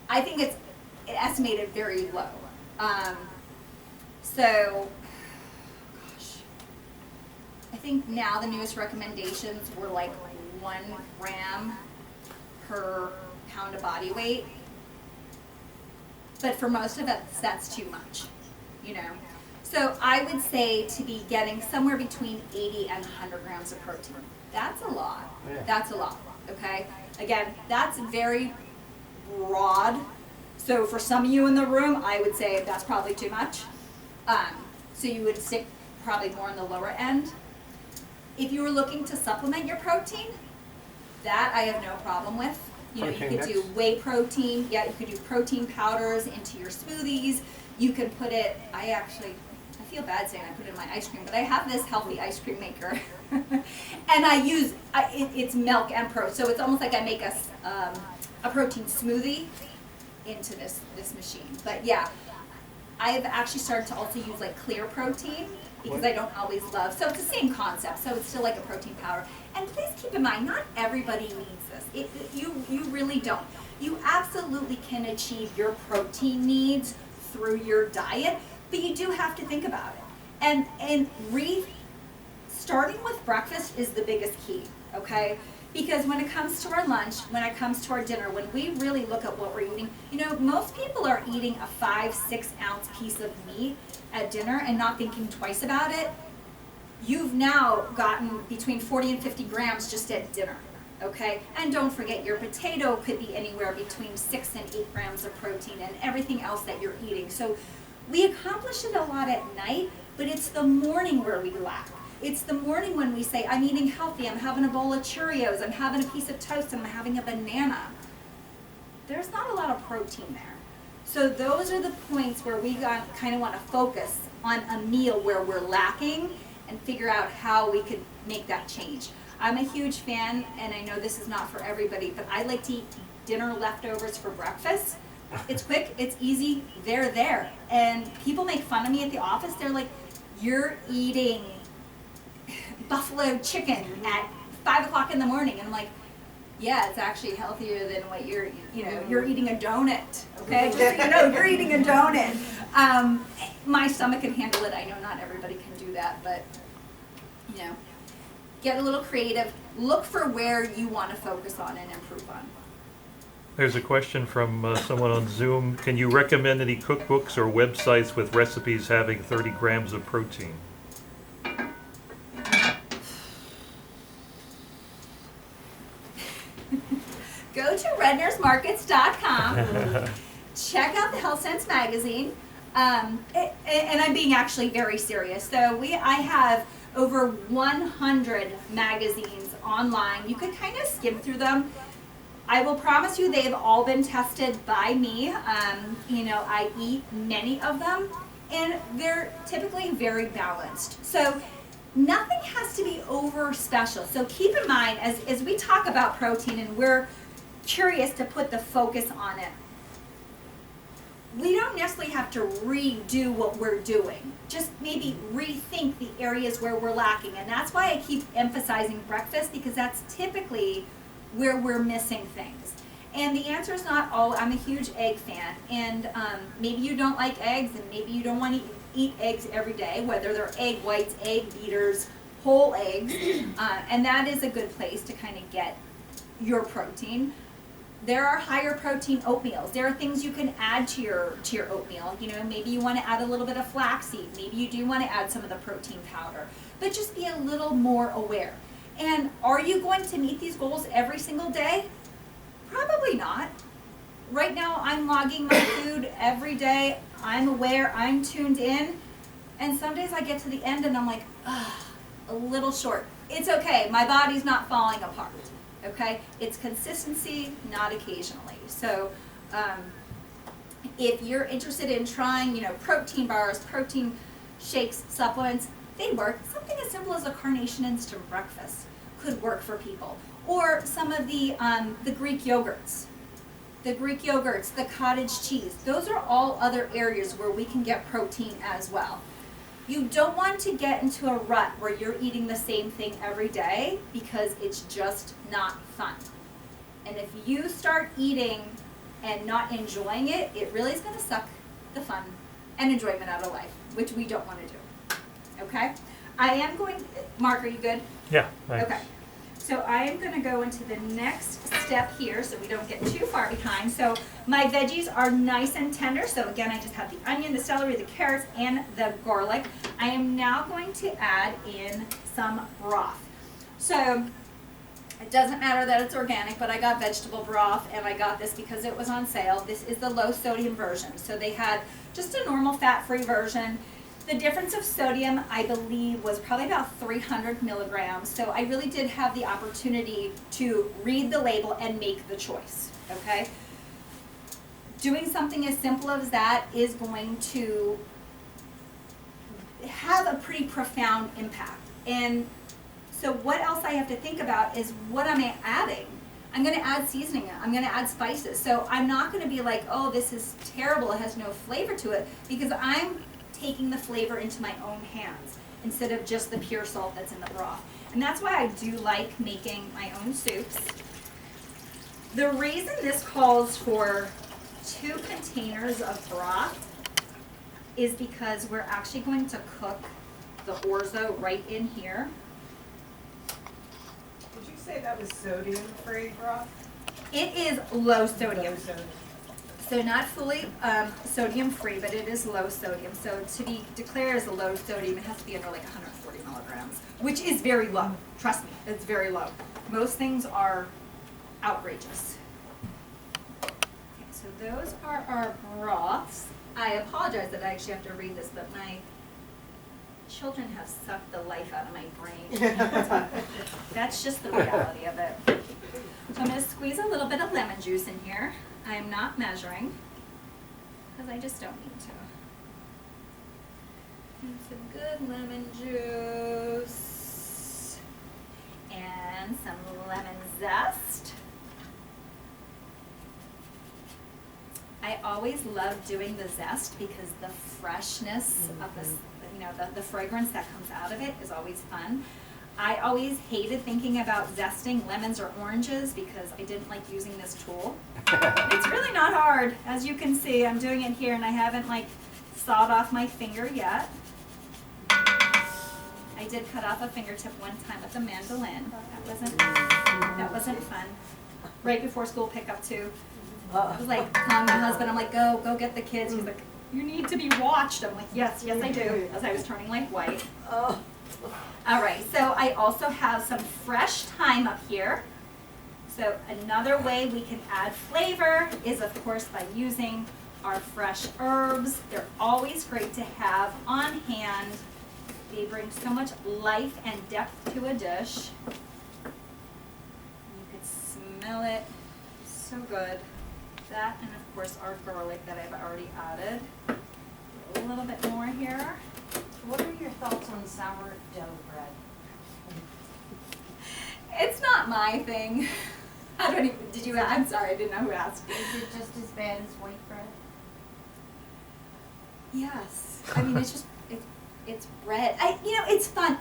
I think it's estimated very low. I think now the newest recommendations were like 1 gram per pound of body weight. But for most of us, that's too much, So I would say to be getting somewhere between 80 and 100 grams of protein. That's a lot. Yeah. That's a lot, okay? Again, that's very broad. So for some of you in the room, I would say that's probably too much. So you would stick probably more on the lower end. If you were looking to supplement your protein, that I have no problem with. You could do whey protein. Yeah, you could do protein powders into your smoothies. You could put it, I feel bad saying I put it in my ice cream, but I have this healthy ice cream maker. And I use, it's milk and so it's almost like I make a protein smoothie into this machine. But yeah, I've actually started to also use like clear protein because I don't always love, so it's the same concept, so it's still like a protein powder. And please keep in mind, not everybody needs this. You really don't. You absolutely can achieve your protein needs through your diet, but you do have to think about it. And starting with breakfast is the biggest key, okay? Because when it comes to our lunch, when it comes to our dinner, when we really look at what we're eating, most people are eating a 5-6 ounce piece of meat at dinner and not thinking twice about it. You've now gotten between 40 and 50 grams just at dinner, okay? And don't forget, your potato could be anywhere between 6 and 8 grams of protein and everything else that you're eating. So we accomplish it a lot at night, but it's the morning where we lack. It's the morning when we say, I'm eating healthy, I'm having a bowl of Cheerios, I'm having a piece of toast, I'm having a banana. There's not a lot of protein there. So those are the points where we kind of want to focus on a meal where we're lacking and figure out how we could make that change. I'm a huge fan, and I know this is not for everybody, but I like to eat dinner leftovers for breakfast. It's quick, it's easy, they're there. And people make fun of me at the office. They're like, you're eating buffalo chicken at 5 o'clock in the morning. And I'm like, yeah, it's actually healthier than what you're eating a donut, okay? Just so you know, you're eating a donut. My stomach can handle it. I know not everybody can do that, but, get a little creative. Look for where you want to focus on and improve on. There's a question from someone on Zoom. Can you recommend any cookbooks or websites with recipes having 30 grams of protein? Go to rednersmarkets.com. Check out the Health Sense magazine. And I'm being actually very serious. So I have over 100 magazines online. You could kind of skim through them. I will promise you they've all been tested by me. I eat many of them, and they're typically very balanced. So nothing has to be over special. So keep in mind, as we talk about protein and we're curious to put the focus on it, we don't necessarily have to redo what we're doing. Just maybe rethink the areas where we're lacking. And that's why I keep emphasizing breakfast, because that's typically where we're missing things. And the answer is not all. I'm a huge egg fan. And maybe you don't like eggs, and maybe you don't want to eat eggs every day, whether they're egg whites, egg beaters, whole eggs. And that is a good place to kind of get your protein. There are higher protein oatmeals. There are things you can add to your oatmeal. You know, maybe you want to add a little bit of flaxseed. Maybe you do want to add some of the protein powder. But just be a little more aware. And are you going to meet these goals every single day? Probably not. Right now I'm logging my food every day. I'm aware, I'm tuned in. And some days I get to the end and I'm like, ugh, a little short. It's okay, my body's not falling apart. Okay, it's consistency, not occasionally. So if you're interested in trying, you know, protein bars, protein shakes, supplements, they work. Something as simple as a carnation instant breakfast could work for people. Or some of the Greek yogurts. The Greek yogurts, the cottage cheese. Those are all other areas where we can get protein as well. You don't want to get into a rut where you're eating the same thing every day, because it's just not fun. And if you start eating and not enjoying it, it really is going to suck the fun and enjoyment out of life, which we don't want to do. Okay? I am going, Mark, are you good? Yeah, thanks. Okay. So I am going to go into the next step here so we don't get too far behind. So my veggies are nice and tender. So again, I just have the onion, the celery, the carrots, and the garlic. I am now going to add in some broth. So it doesn't matter that it's organic, but I got vegetable broth, and I got this because it was on sale. This is the low sodium version. So they had just a normal fat-free version. The difference of sodium, I believe, was probably about 300 milligrams. So I really did have the opportunity to read the label and make the choice, okay? Doing something as simple as that is going to have a pretty profound impact. And so what else I have to think about is, what am I adding? I'm going to add seasoning. I'm going to add spices. So I'm not going to be like, oh, this is terrible, it has no flavor to it, because I'm taking the flavor into my own hands instead of just the pure salt that's in the broth. And that's why I do like making my own soups. The reason this calls for 2 containers of broth is because we're actually going to cook the orzo right in here. Did you say that was sodium-free broth? It is low sodium. Low sodium. So not fully sodium free, but it is low sodium. So to be declared as a low sodium, it has to be under like 140 milligrams, which is very low. Trust me, it's very low. Most things are outrageous. Okay, so those are our broths. I apologize that I actually have to read this, but my children have sucked the life out of my brain. That's just the reality of it. So I'm going to squeeze a little bit of lemon juice in here. I am not measuring, because I just don't need to. And some good lemon juice. And some lemon zest. I always love doing the zest because the freshness of this, you know, the fragrance that comes out of it is always fun. I always hated thinking about zesting lemons or oranges because I didn't like using this tool. It's really not hard. As you can see, I'm doing it here and I haven't like sawed off my finger yet. I did cut off a fingertip one time with a mandolin. That wasn't fun. Right before school pickup too. I was like telling my husband, I'm like, go get the kids. He's like, you need to be watched. I'm like, yes, I do. As I was turning like white. Oh. All right, so I also have some fresh thyme up here. So another way we can add flavor is, of course, by using our fresh herbs. They're always great to have on hand. They bring so much life and depth to a dish. You could smell it. So good. That, and of course our garlic that I've already added. A little bit more here. What are your thoughts on sourdough bread? It's not my thing. I don't even, did you, I'm sorry, I didn't know who asked. Is it just as bad as white bread? Yes. I mean, it's just, it's bread. It's fun.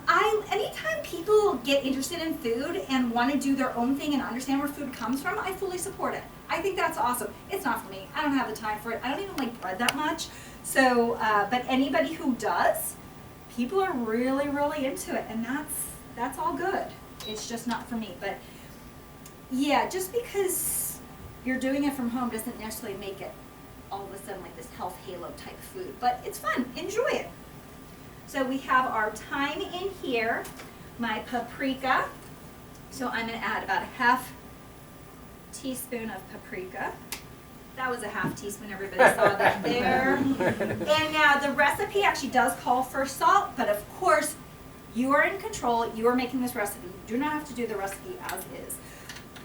Anytime people get interested in food and want to do their own thing and understand where food comes from, I fully support it. I think that's awesome. It's not for me. I don't have the time for it. I don't even like bread that much. So, but anybody who does, people are really, really into it, and that's all good. It's just not for me. But yeah, just because you're doing it from home doesn't necessarily make it all of a sudden like this health halo type food, but it's fun. Enjoy it. So we have our thyme in here, my paprika. So I'm going to add about a half teaspoon of paprika. That was a half teaspoon, everybody saw that there. And now the recipe actually does call for salt, but of course you are in control, you are making this recipe. You do not have to do the recipe as is.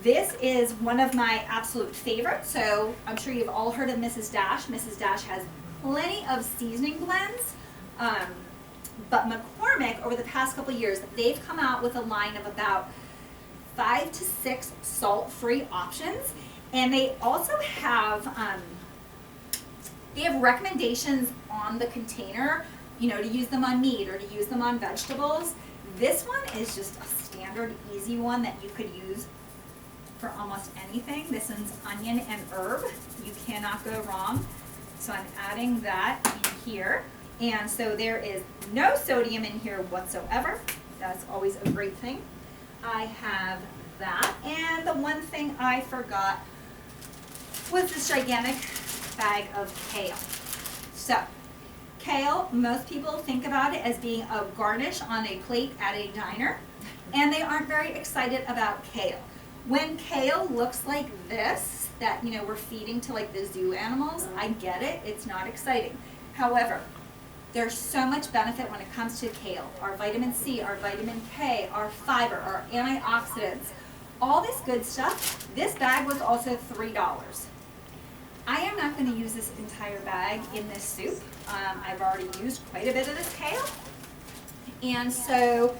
This is one of my absolute favorites, so I'm sure you've all heard of Mrs. Dash. Mrs. Dash has plenty of seasoning blends, but McCormick, over the past couple of years, they've come out with a line of about 5 to 6 salt-free options, and they also have recommendations on the container, to use them on meat or to use them on vegetables. This one is just a standard, easy one that you could use for almost anything. This one's onion and herb. You cannot go wrong. So I'm adding that in here. And so there is no sodium in here whatsoever. That's always a great thing. I have that. And the one thing I forgot was this gigantic bag of kale. So kale, most people think about it as being a garnish on a plate at a diner, and they aren't very excited about kale. When kale looks like this, that we're feeding to like the zoo animals, I get it, it's not exciting. However, there's so much benefit when it comes to kale. Our vitamin C, our vitamin K, our fiber, our antioxidants, all this good stuff. This bag was also $3. I am not going to use this entire bag in this soup. I've already used quite a bit of this kale. And so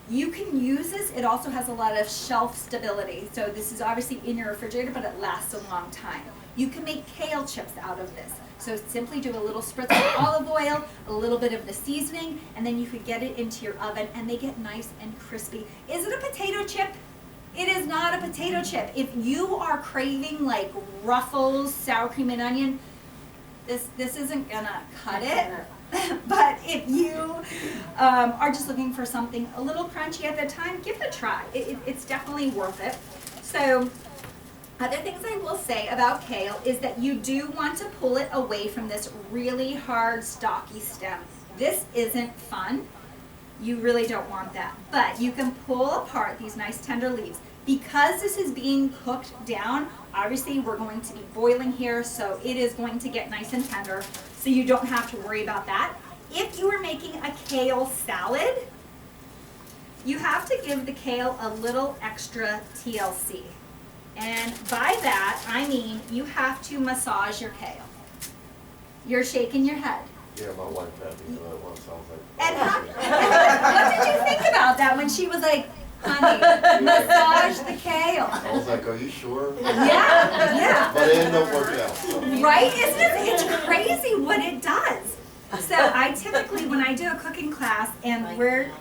you can use this. It also has a lot of shelf stability. So this is obviously in your refrigerator, but it lasts a long time. You can make kale chips out of this. So simply do a little spritz of olive oil, a little bit of the seasoning, and then you could get it into your oven and they get nice and crispy. Is it a potato chip? It is not a potato chip. If you are craving like Ruffles, sour cream and onion, this isn't gonna cut it. But if you are just looking for something a little crunchy at the time, give it a try. It's definitely worth it. So other things I will say about kale is that you do want to pull it away from this really hard, stocky stem. This isn't fun. You really don't want that. But you can pull apart these nice tender leaves. Because this is being cooked down, obviously we're going to be boiling here, so it is going to get nice and tender, so you don't have to worry about that. If you are making a kale salad, you have to give the kale a little extra TLC. And by that, I mean you have to massage your kale. You're shaking your head. Yeah, my wife had me do that once. I was like, And what did you think about that when she was like, honey, massage the kale? I was like, are you sure? Yeah. But it ended up working out. So. Right? It's crazy what it does. So I typically, when I do a cooking class and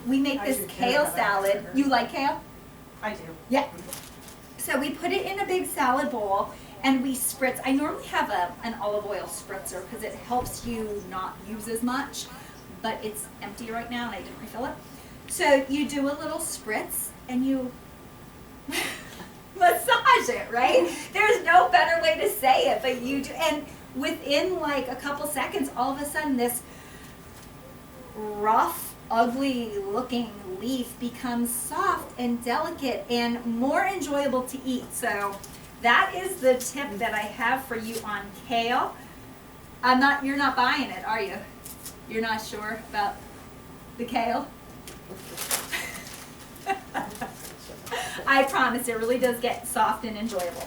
we make this kale salad, you like kale? I do. Yeah. So we put it in a big salad bowl and we spritz. I normally have an olive oil spritzer because it helps you not use as much, but it's empty right now and I didn't refill it. So you do a little spritz and you massage it, right? There's no better way to say it, but you do. And within like a couple seconds, all of a sudden this rough, ugly looking leaf becomes soft and delicate and more enjoyable to eat. So that is the tip that I have for you on kale. You're not buying it, are you? You're not sure about the kale? I promise it really does get soft and enjoyable.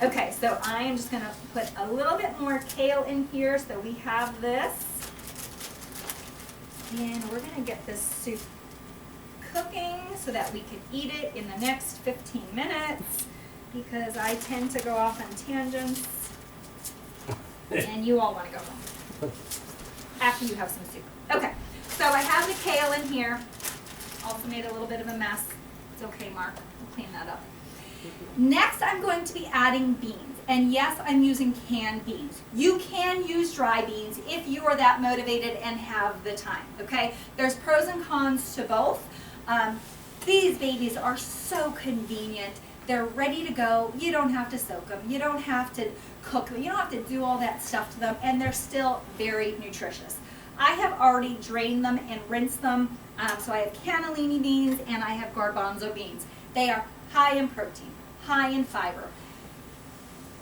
Okay, so I am just gonna put a little bit more kale in here so we have this. And we're gonna get this soup cooking so that we can eat it in the next 15 minutes because I tend to go off on tangents and you all wanna go home after you have some soup. Okay, so I have the kale in here. Also made a little bit of a mess. It's okay, Mark, we'll clean that up. Next, I'm going to be adding beans. And yes, I'm using canned beans. You can use dry beans if you are that motivated and have the time, okay? There's pros and cons to both. These babies are so convenient. They're ready to go. You don't have to soak them. You don't have to cook them. You don't have to do all that stuff to them. And they're still very nutritious. I have already drained them and rinsed them. So I have cannellini beans and I have garbanzo beans. They are high in protein, high in fiber.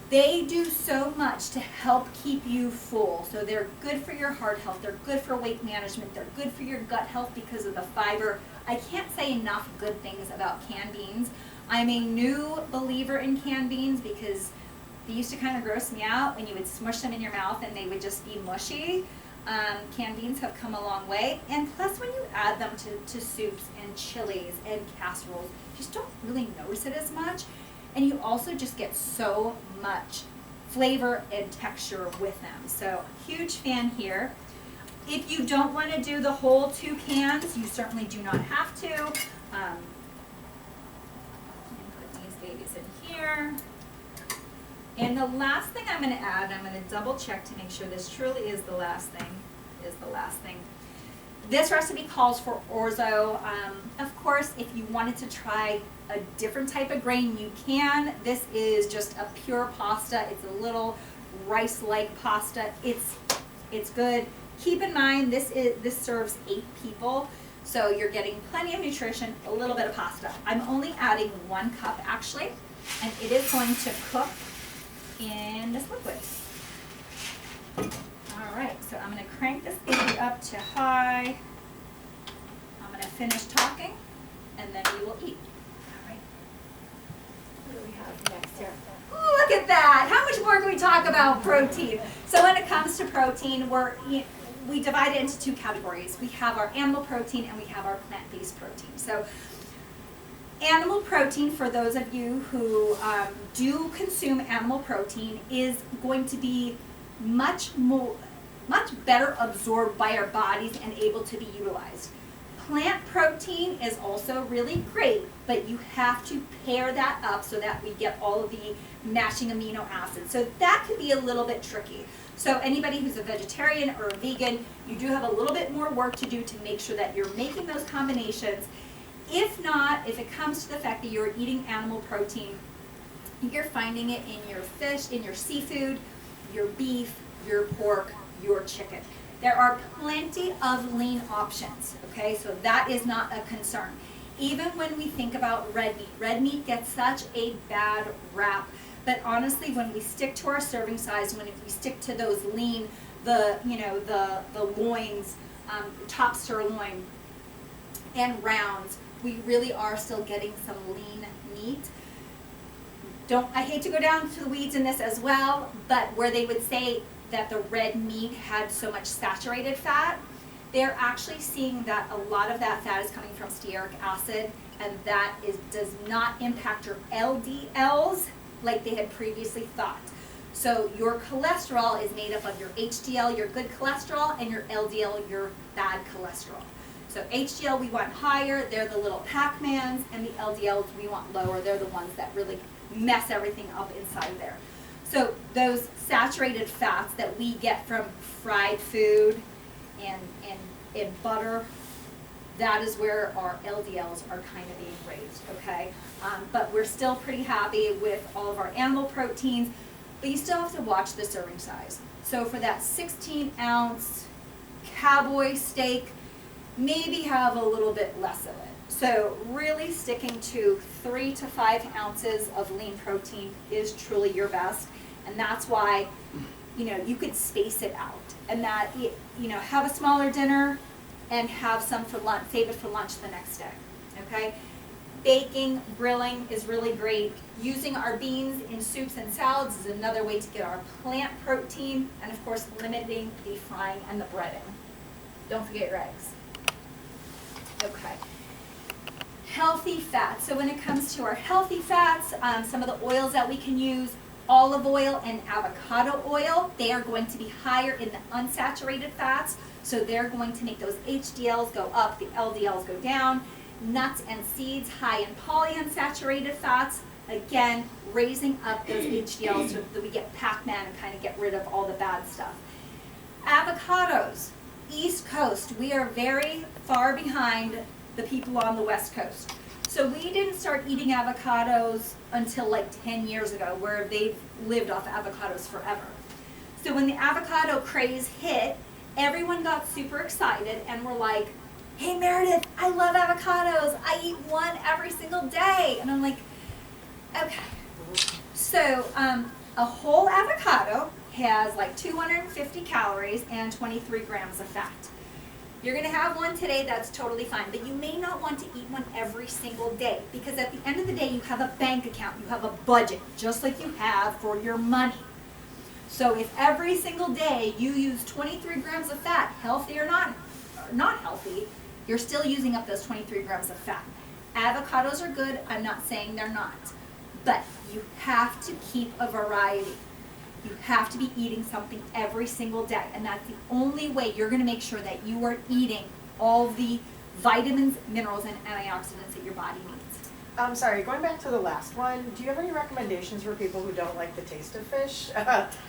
They do so much to help keep you full. So they're good for your heart health, they're good for weight management, they're good for your gut health because of the fiber. I can't say enough good things about canned beans. I'm a new believer in canned beans because they used to kind of gross me out when you would smush them in your mouth and they would just be mushy. Canned beans have come a long way, and plus when you add them to soups and chilies and casseroles, you just don't really notice it as much, and you also just get so much flavor and texture with them. So huge fan here. If you don't want to do the whole 2 cans, you certainly do not have to. And put these babies in here. And the last thing I'm going to add, I'm going to double check to make sure this truly is the last thing, This recipe calls for orzo. Of course, if you wanted to try a different type of grain, you can. This is just a pure pasta. It's a little rice-like pasta. It's good. Keep in mind, this serves 8 people. So you're getting plenty of nutrition, a little bit of pasta. I'm only adding 1 cup actually, and it is going to cook in this liquid. All right, so I'm going to crank this baby up to high. I'm going to finish talking, and then we will eat. All right. What do we have next here? Ooh, look at that! How much more can we talk about protein? So when it comes to protein, we divide it into 2 categories. We have our animal protein and we have our plant-based protein. So animal protein, for those of you who do consume animal protein, is going to be much better absorbed by our bodies and able to be utilized. Plant protein is also really great, but you have to pair that up so that we get all of the matching amino acids. So that could be a little bit tricky. So anybody who's a vegetarian or a vegan, you do have a little bit more work to do to make sure that you're making those combinations. If not, if it comes to the fact that you're eating animal protein, you're finding it in your fish, in your seafood, your beef, your pork, your chicken. There are plenty of lean options, okay? So that is not a concern. Even when we think about red meat gets such a bad rap. But honestly, when we stick to our serving size, when we stick to those lean, the loins, top sirloin, and rounds, we really are still getting some lean meat. I hate to go down to the weeds in this as well, but where they would say that the red meat had so much saturated fat, they're actually seeing that a lot of that fat is coming from stearic acid, and that does not impact your LDLs like they had previously thought. So your cholesterol is made up of your HDL, your good cholesterol, and your LDL, your bad cholesterol. So HDL we want higher, they're the little Pac-Mans, and the LDLs we want lower, they're the ones that really mess everything up inside there. So those saturated fats that we get from fried food and butter, that is where our LDLs are kind of being raised, okay? But we're still pretty happy with all of our animal proteins, but you still have to watch the serving size. So for that 16-ounce cowboy steak, maybe have a little bit less of it. So really sticking to 3 to 5 ounces of lean protein is truly your best, and that's why, you could space it out, and that, have a smaller dinner and have some for lunch, save it for lunch the next day, okay? Baking, grilling is really great. Using our beans in soups and salads is another way to get our plant protein, and of course limiting the frying and the breading. Don't forget your eggs. Okay. Healthy fats. So when it comes to our healthy fats, some of the oils that we can use, olive oil and avocado oil, they are going to be higher in the unsaturated fats. So they're going to make those HDLs go up, the LDLs go down. Nuts and seeds, high in polyunsaturated fats. Again, raising up those HDLs so that we get Pac-Man and kind of get rid of all the bad stuff. Avocados, East Coast, we are very far behind the people on the West Coast. So we didn't start eating avocados until like 10 years ago, where they've lived off avocados forever. So when the avocado craze hit, everyone got super excited and were like, hey Meredith, I love avocados. I eat one every single day. And I'm like, okay. So a whole avocado has like 250 calories and 23 grams of fat. You're going to have one today, that's totally fine, but you may not want to eat one every single day, because at the end of the day you have a bank account, you have a budget, just like you have for your money. So if every single day you use 23 grams of fat, healthy or not healthy, you're still using up those 23 grams of fat. Avocados are good, I'm not saying they're not, but you have to keep a variety. You have to be eating something every single day, and that's the only way you're going to make sure that you are eating all the vitamins, minerals, and antioxidants that your body needs. Sorry, going back to the last one, do you have any recommendations for people who don't like the taste of fish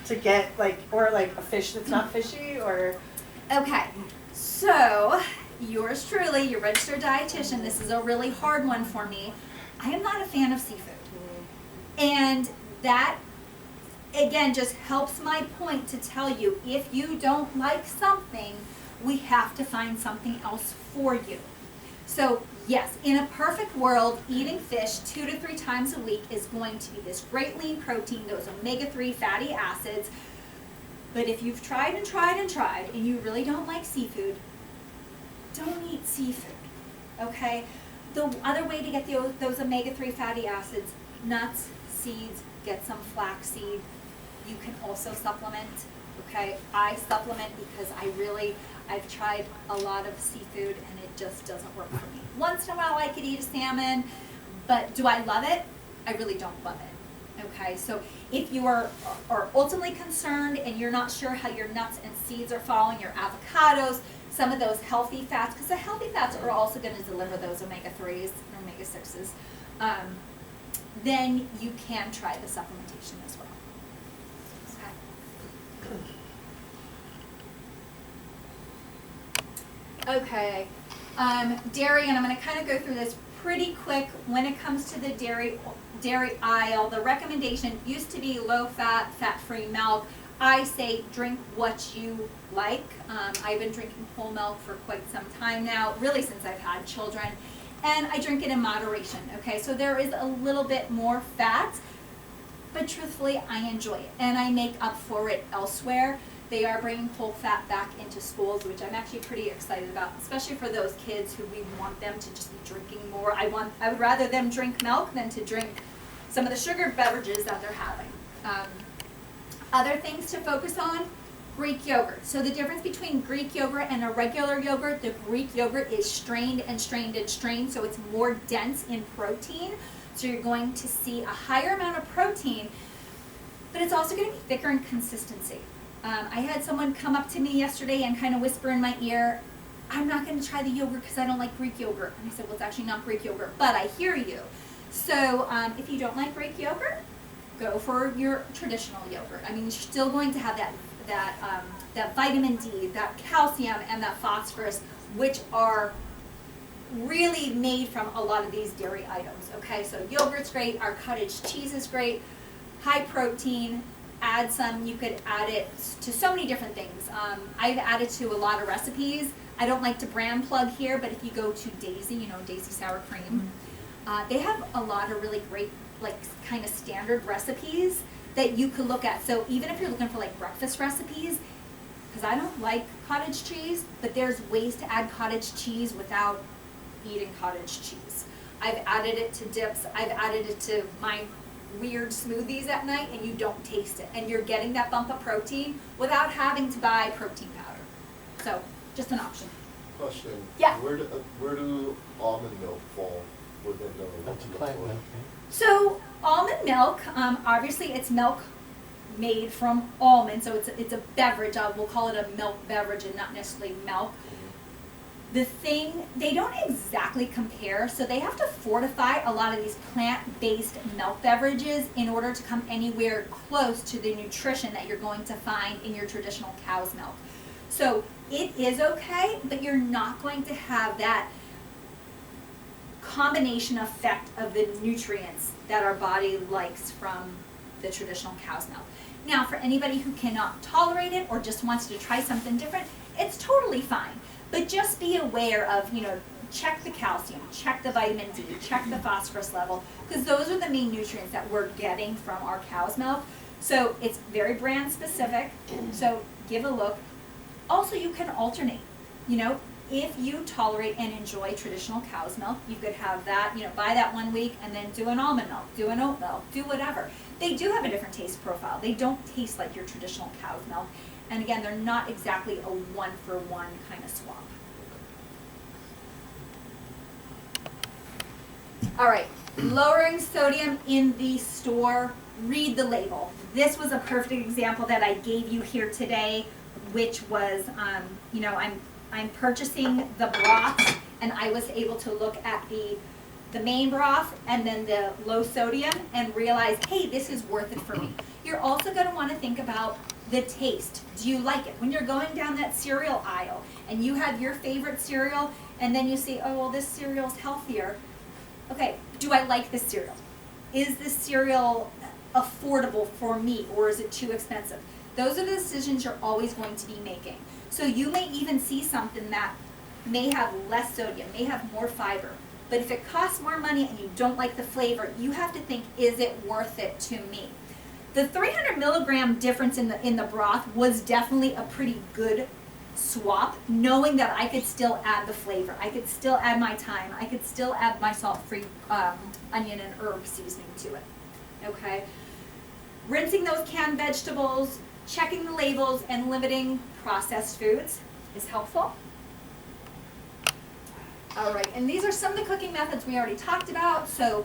to get or a fish that's not fishy, or? Okay, so yours truly, your registered dietitian, this is a really hard one for me. I am not a fan of seafood. And that, again, just helps my point to tell you, if you don't like something, we have to find something else for you. So yes, in a perfect world, eating fish 2 to 3 times a week is going to be this great lean protein, those omega-3 fatty acids. But if you've tried and tried and tried and you really don't like seafood, don't eat seafood, okay? The other way to get those omega-3 fatty acids, nuts, seeds, get some flaxseed. You can also supplement, okay? I supplement because I've tried a lot of seafood and it just doesn't work for me. Once in a while I could eat a salmon, but do I love it? I really don't love it, okay? So if you are ultimately concerned and you're not sure how your nuts and seeds are falling, your avocados, some of those healthy fats, because the healthy fats are also going to deliver those omega-3s and omega-6s, then you can try the supplementation as well. Okay, dairy, and I'm going to kind of go through this pretty quick. When it comes to the dairy aisle, the recommendation used to be low-fat, fat-free milk. I say drink what you like. I've been drinking whole milk for quite some time now, really since I've had children, and I drink it in moderation, okay? So there is a little bit more fat, but truthfully, I enjoy it, and I make up for it elsewhere. They are bringing whole fat back into schools, which I'm actually pretty excited about, especially for those kids who we want them to just be drinking more. I would rather them drink milk than to drink some of the sugar beverages that they're having. Other things to focus on, Greek yogurt. So the difference between Greek yogurt and a regular yogurt, the Greek yogurt is strained and strained and strained, so it's more dense in protein. So you're going to see a higher amount of protein, but it's also going to be thicker in consistency. I had someone come up to me yesterday and kind of whisper in my ear, I'm not going to try the yogurt because I don't like Greek yogurt. And I said, well, it's actually not Greek yogurt, but I hear you. So if you don't like Greek yogurt, go for your traditional yogurt. I mean, you're still going to have that vitamin D, that calcium, and that phosphorus, which are really made from a lot of these dairy items, okay? So yogurt's great, our cottage cheese is great, high protein. Add some, you could add it to so many different things. I've added to a lot of recipes. I don't like to brand plug here, but if you go to Daisy, you know, Daisy Sour Cream, they have a lot of really great, like, kind of standard recipes that you could look at. So even if you're looking for, like, breakfast recipes, because I don't like cottage cheese, but there's ways to add cottage cheese without eating cottage cheese. I've added it to dips. I've added it to my weird smoothies at night, and you don't taste it, and you're getting that bump of protein without having to buy protein powder. So just an option. Question. Yeah. Where do almond milk fall within the? That's a plant milk. So almond milk, obviously it's milk made from almonds, so it's a beverage. We'll call it a milk beverage and not necessarily milk. The thing, they don't exactly compare, so they have to fortify a lot of these plant-based milk beverages in order to come anywhere close to the nutrition that you're going to find in your traditional cow's milk. So it is okay, but you're not going to have that combination effect of the nutrients that our body likes from the traditional cow's milk. Now, for anybody who cannot tolerate it or just wants to try something different, it's totally fine. But just be aware of, check the calcium, check the vitamin D, check the phosphorus level, because those are the main nutrients that we're getting from our cow's milk. So it's very brand specific, so give a look. Also, you can alternate. If you tolerate and enjoy traditional cow's milk, you could have that, buy that 1 week and then do an almond milk, do an oat milk, do whatever. They do have a different taste profile. They don't taste like your traditional cow's milk. And again, they're not exactly a one-for-one kind of swap. All right, lowering sodium in the store, read the label. This was a perfect example that I gave you here today, which was, I'm purchasing the broth, and I was able to look at the main broth and then the low sodium and realize, hey, this is worth it for me. You're also going to want to think about the taste. Do you like it? When you're going down that cereal aisle and you have your favorite cereal and then you say, oh, well, this cereal's healthier. Okay, do I like this cereal? Is this cereal affordable for me, or is it too expensive? Those are the decisions you're always going to be making. So you may even see something that may have less sodium, may have more fiber, but if it costs more money and you don't like the flavor, you have to think, is it worth it to me? The 300 milligram difference in the broth was definitely a pretty good swap, knowing that I could still add the flavor. I could still add my thyme. I could still add my salt-free onion and herb seasoning to it. Okay? Rinsing those canned vegetables, checking the labels, and limiting processed foods is helpful. All right, and these are some of the cooking methods we already talked about. So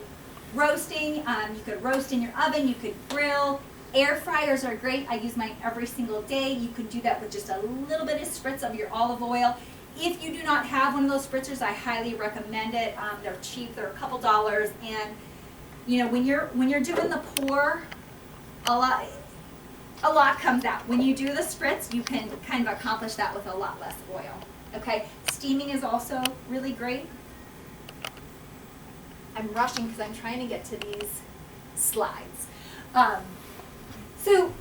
roasting, you could roast in your oven, you could grill. Air fryers are great. I use mine every single day. You can do that with just a little bit of spritz of your olive oil. If you do not have one of those spritzers, I highly recommend it. They're cheap. They're a couple dollars. And when you're doing the pour, a lot comes out. When you do the spritz, you can kind of accomplish that with a lot less oil. Okay, steaming is also really great. I'm rushing because I'm trying to get to these slides. So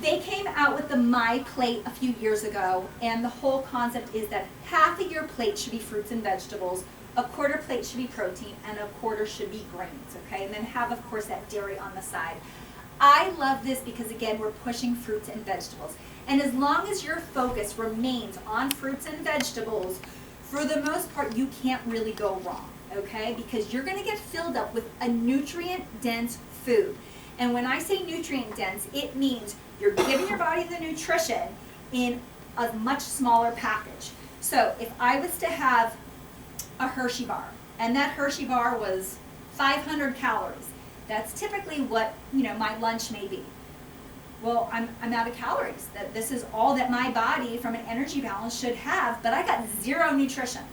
they came out with the My Plate a few years ago, and the whole concept is that half of your plate should be fruits and vegetables, a quarter plate should be protein, and a quarter should be grains, okay? And then have, of course, that dairy on the side. I love this because, again, we're pushing fruits and vegetables. And as long as your focus remains on fruits and vegetables, for the most part, you can't really go wrong, okay? Because you're going to get filled up with a nutrient-dense food. And when I say nutrient-dense, it means you're giving your body the nutrition in a much smaller package. So if I was to have a Hershey bar, and that Hershey bar was 500 calories, that's typically what, my lunch may be. Well, I'm out of calories. This is all that my body from an energy balance should have, but I got zero nutrition.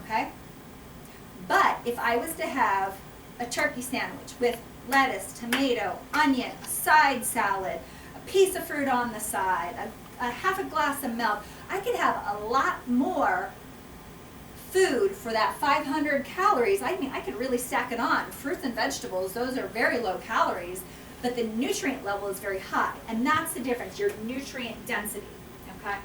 Okay? But if I was to have a turkey sandwich with lettuce, tomato, onion, a side salad, a piece of fruit on the side, a half a glass of milk, I could have a lot more food for that 500 calories. I mean, I could really stack it on. Fruits and vegetables, those are very low calories, but the nutrient level is very high. And that's the difference, your nutrient density, okay?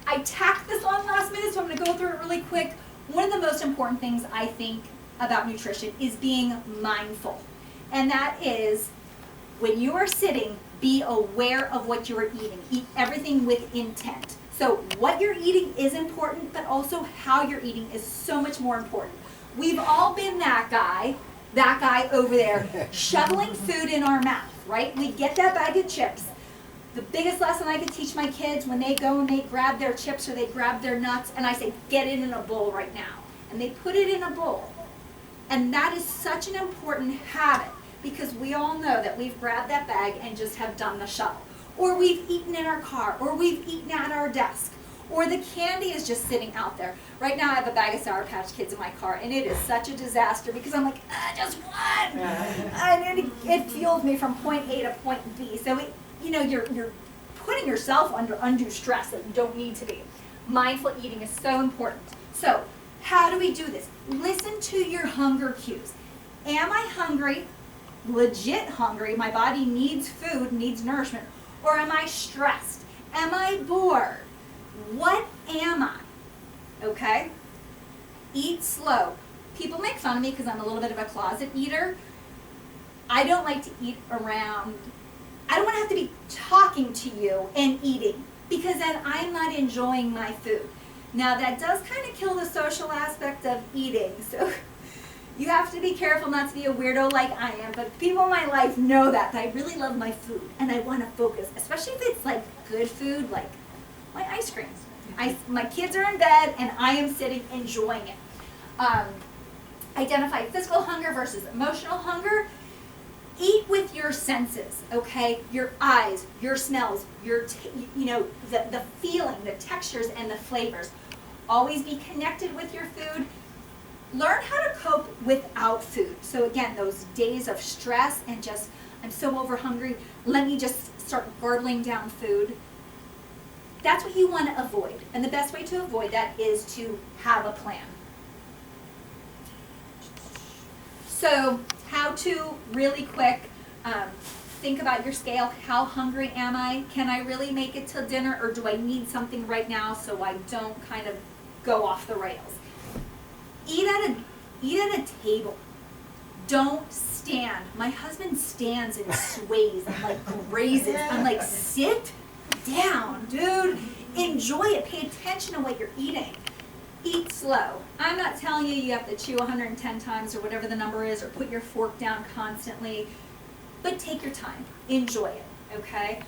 I tacked this on last minute, so I'm gonna go through it really quick. One of the most important things I think about nutrition is being mindful. And that is, when you are sitting, be aware of what you are eating. Eat everything with intent. So what you're eating is important, but also how you're eating is so much more important. We've all been that guy over there, shoveling food in our mouth, right? We get that bag of chips. The biggest lesson I could teach my kids when they go and they grab their chips or they grab their nuts, and I say, get it in a bowl right now. And they put it in a bowl. And that is such an important habit, because we all know that we've grabbed that bag and just have done the shuttle. Or we've eaten in our car, or we've eaten at our desk, or the candy is just sitting out there. Right now I have a bag of Sour Patch Kids in my car, and it is such a disaster because I'm like, just one! And it fuels me from point A to point B. So you're putting yourself under undue stress that you don't need to be. Mindful eating is so important. So how do we do this? Listen to your hunger cues. Am I hungry, legit hungry, my body needs food, needs nourishment, or am I stressed? Am I bored? What am I? Okay? Eat slow. People make fun of me because I'm a little bit of a closet eater. I don't like to eat around. I don't want to have to be talking to you and eating, because then I'm not enjoying my food. Now that does kind of kill the social aspect of eating, so you have to be careful not to be a weirdo like I am, but people in my life know that I really love my food and I want to focus, especially if it's like good food, like my ice cream. My kids are in bed and I am sitting enjoying it. Identify physical hunger versus emotional hunger. Eat with your senses, okay? Your eyes, your smells, the feeling, the textures, and the flavors. Always be connected with your food. Learn how to cope without food. So again, those days of stress and just, I'm so over hungry, let me just start gurgling down food. That's what you want to avoid. And the best way to avoid that is to have a plan. So how to, really quick, think about your scale. How hungry am I? Can I really make it till dinner, or do I need something right now so I don't kind of go off the rails? Eat at a table. Don't stand. My husband stands and sways and like grazes. I'm like, sit down, dude. Enjoy it. Pay attention to what you're eating. Eat slow. I'm not telling you have to chew 110 times or whatever the number is, or put your fork down constantly, but take your time. Enjoy it, okay?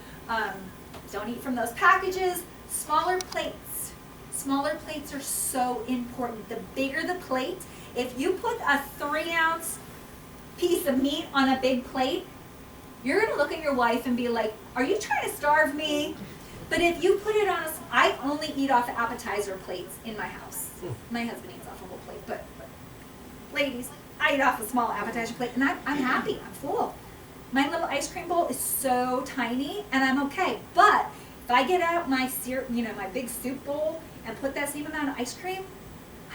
Don't eat from those packages. Smaller plates. Smaller plates are so important. The bigger the plate, if you put a 3-ounce piece of meat on a big plate, you're gonna look at your wife and be like, are you trying to starve me? But if you put it on I only eat off appetizer plates in my house. My husband eats off a whole plate, but ladies, I eat off a small appetizer plate, and I'm happy, I'm full. My little ice cream bowl is so tiny, and I'm okay. But if I get out my my big soup bowl and put that same amount of ice cream,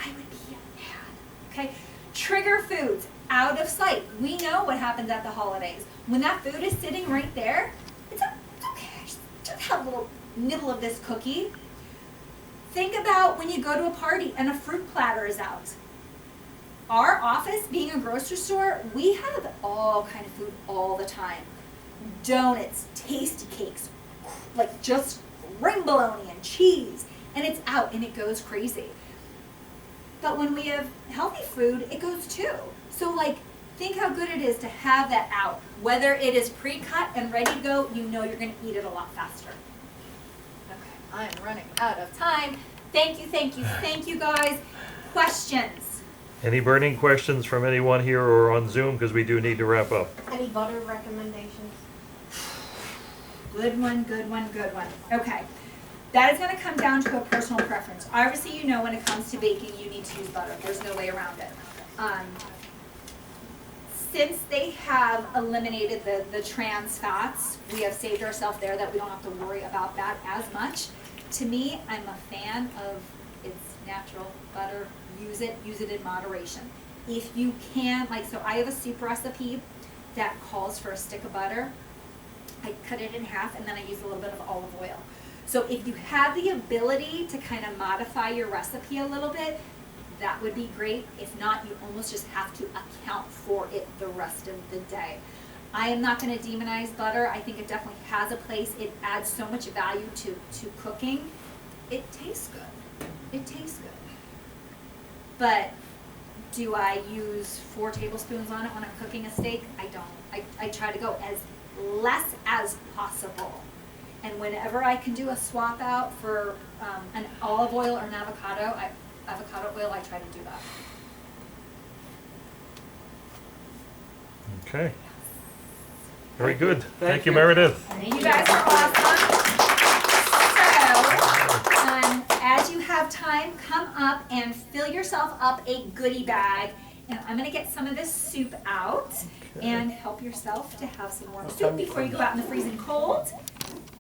I would be mad, okay? Trigger foods, out of sight. We know what happens at the holidays. When that food is sitting right there, it's okay, just have a little nibble of this cookie. Think about when you go to a party and a fruit platter is out. Our office, being a grocery store, we have all kind of food all the time. Donuts, tasty cakes, like just ring bologna and cheese, and it's out and it goes crazy. But when we have healthy food, it goes too. So think how good it is to have that out. Whether it is pre-cut and ready to go, you know you're gonna eat it a lot faster. I'm running out of time. Thank you guys. Questions? Any burning questions from anyone here or on Zoom, because we do need to wrap up? Any butter recommendations? Good one. Okay. That is going to come down to a personal preference. Obviously, when it comes to baking, you need to use butter. There's no way around it. Since they have eliminated the trans fats, we have saved ourselves there that we don't have to worry about that as much. To me, I'm a fan of it's natural butter. Use it in moderation. If you can, so I have a soup recipe that calls for a stick of butter. I cut it in half and then I use a little bit of olive oil. So if you have the ability to kind of modify your recipe a little bit, that would be great. If not, you almost just have to account for it the rest of the day. I am not going to demonize butter. I think it definitely has a place. It adds so much value to cooking. It tastes good. But do I use 4 tablespoons on it when I'm cooking a steak? I don't. I try to go as less as possible. And whenever I can do a swap out for an olive oil or an avocado oil, I try to do that. Okay. Very good. Thank you, you. Meredith. You guys are awesome. So, as you have time, come up and fill yourself up a goodie bag. And I'm gonna get some of this soup out and help yourself to have some warm soup before you go out in the freezing cold.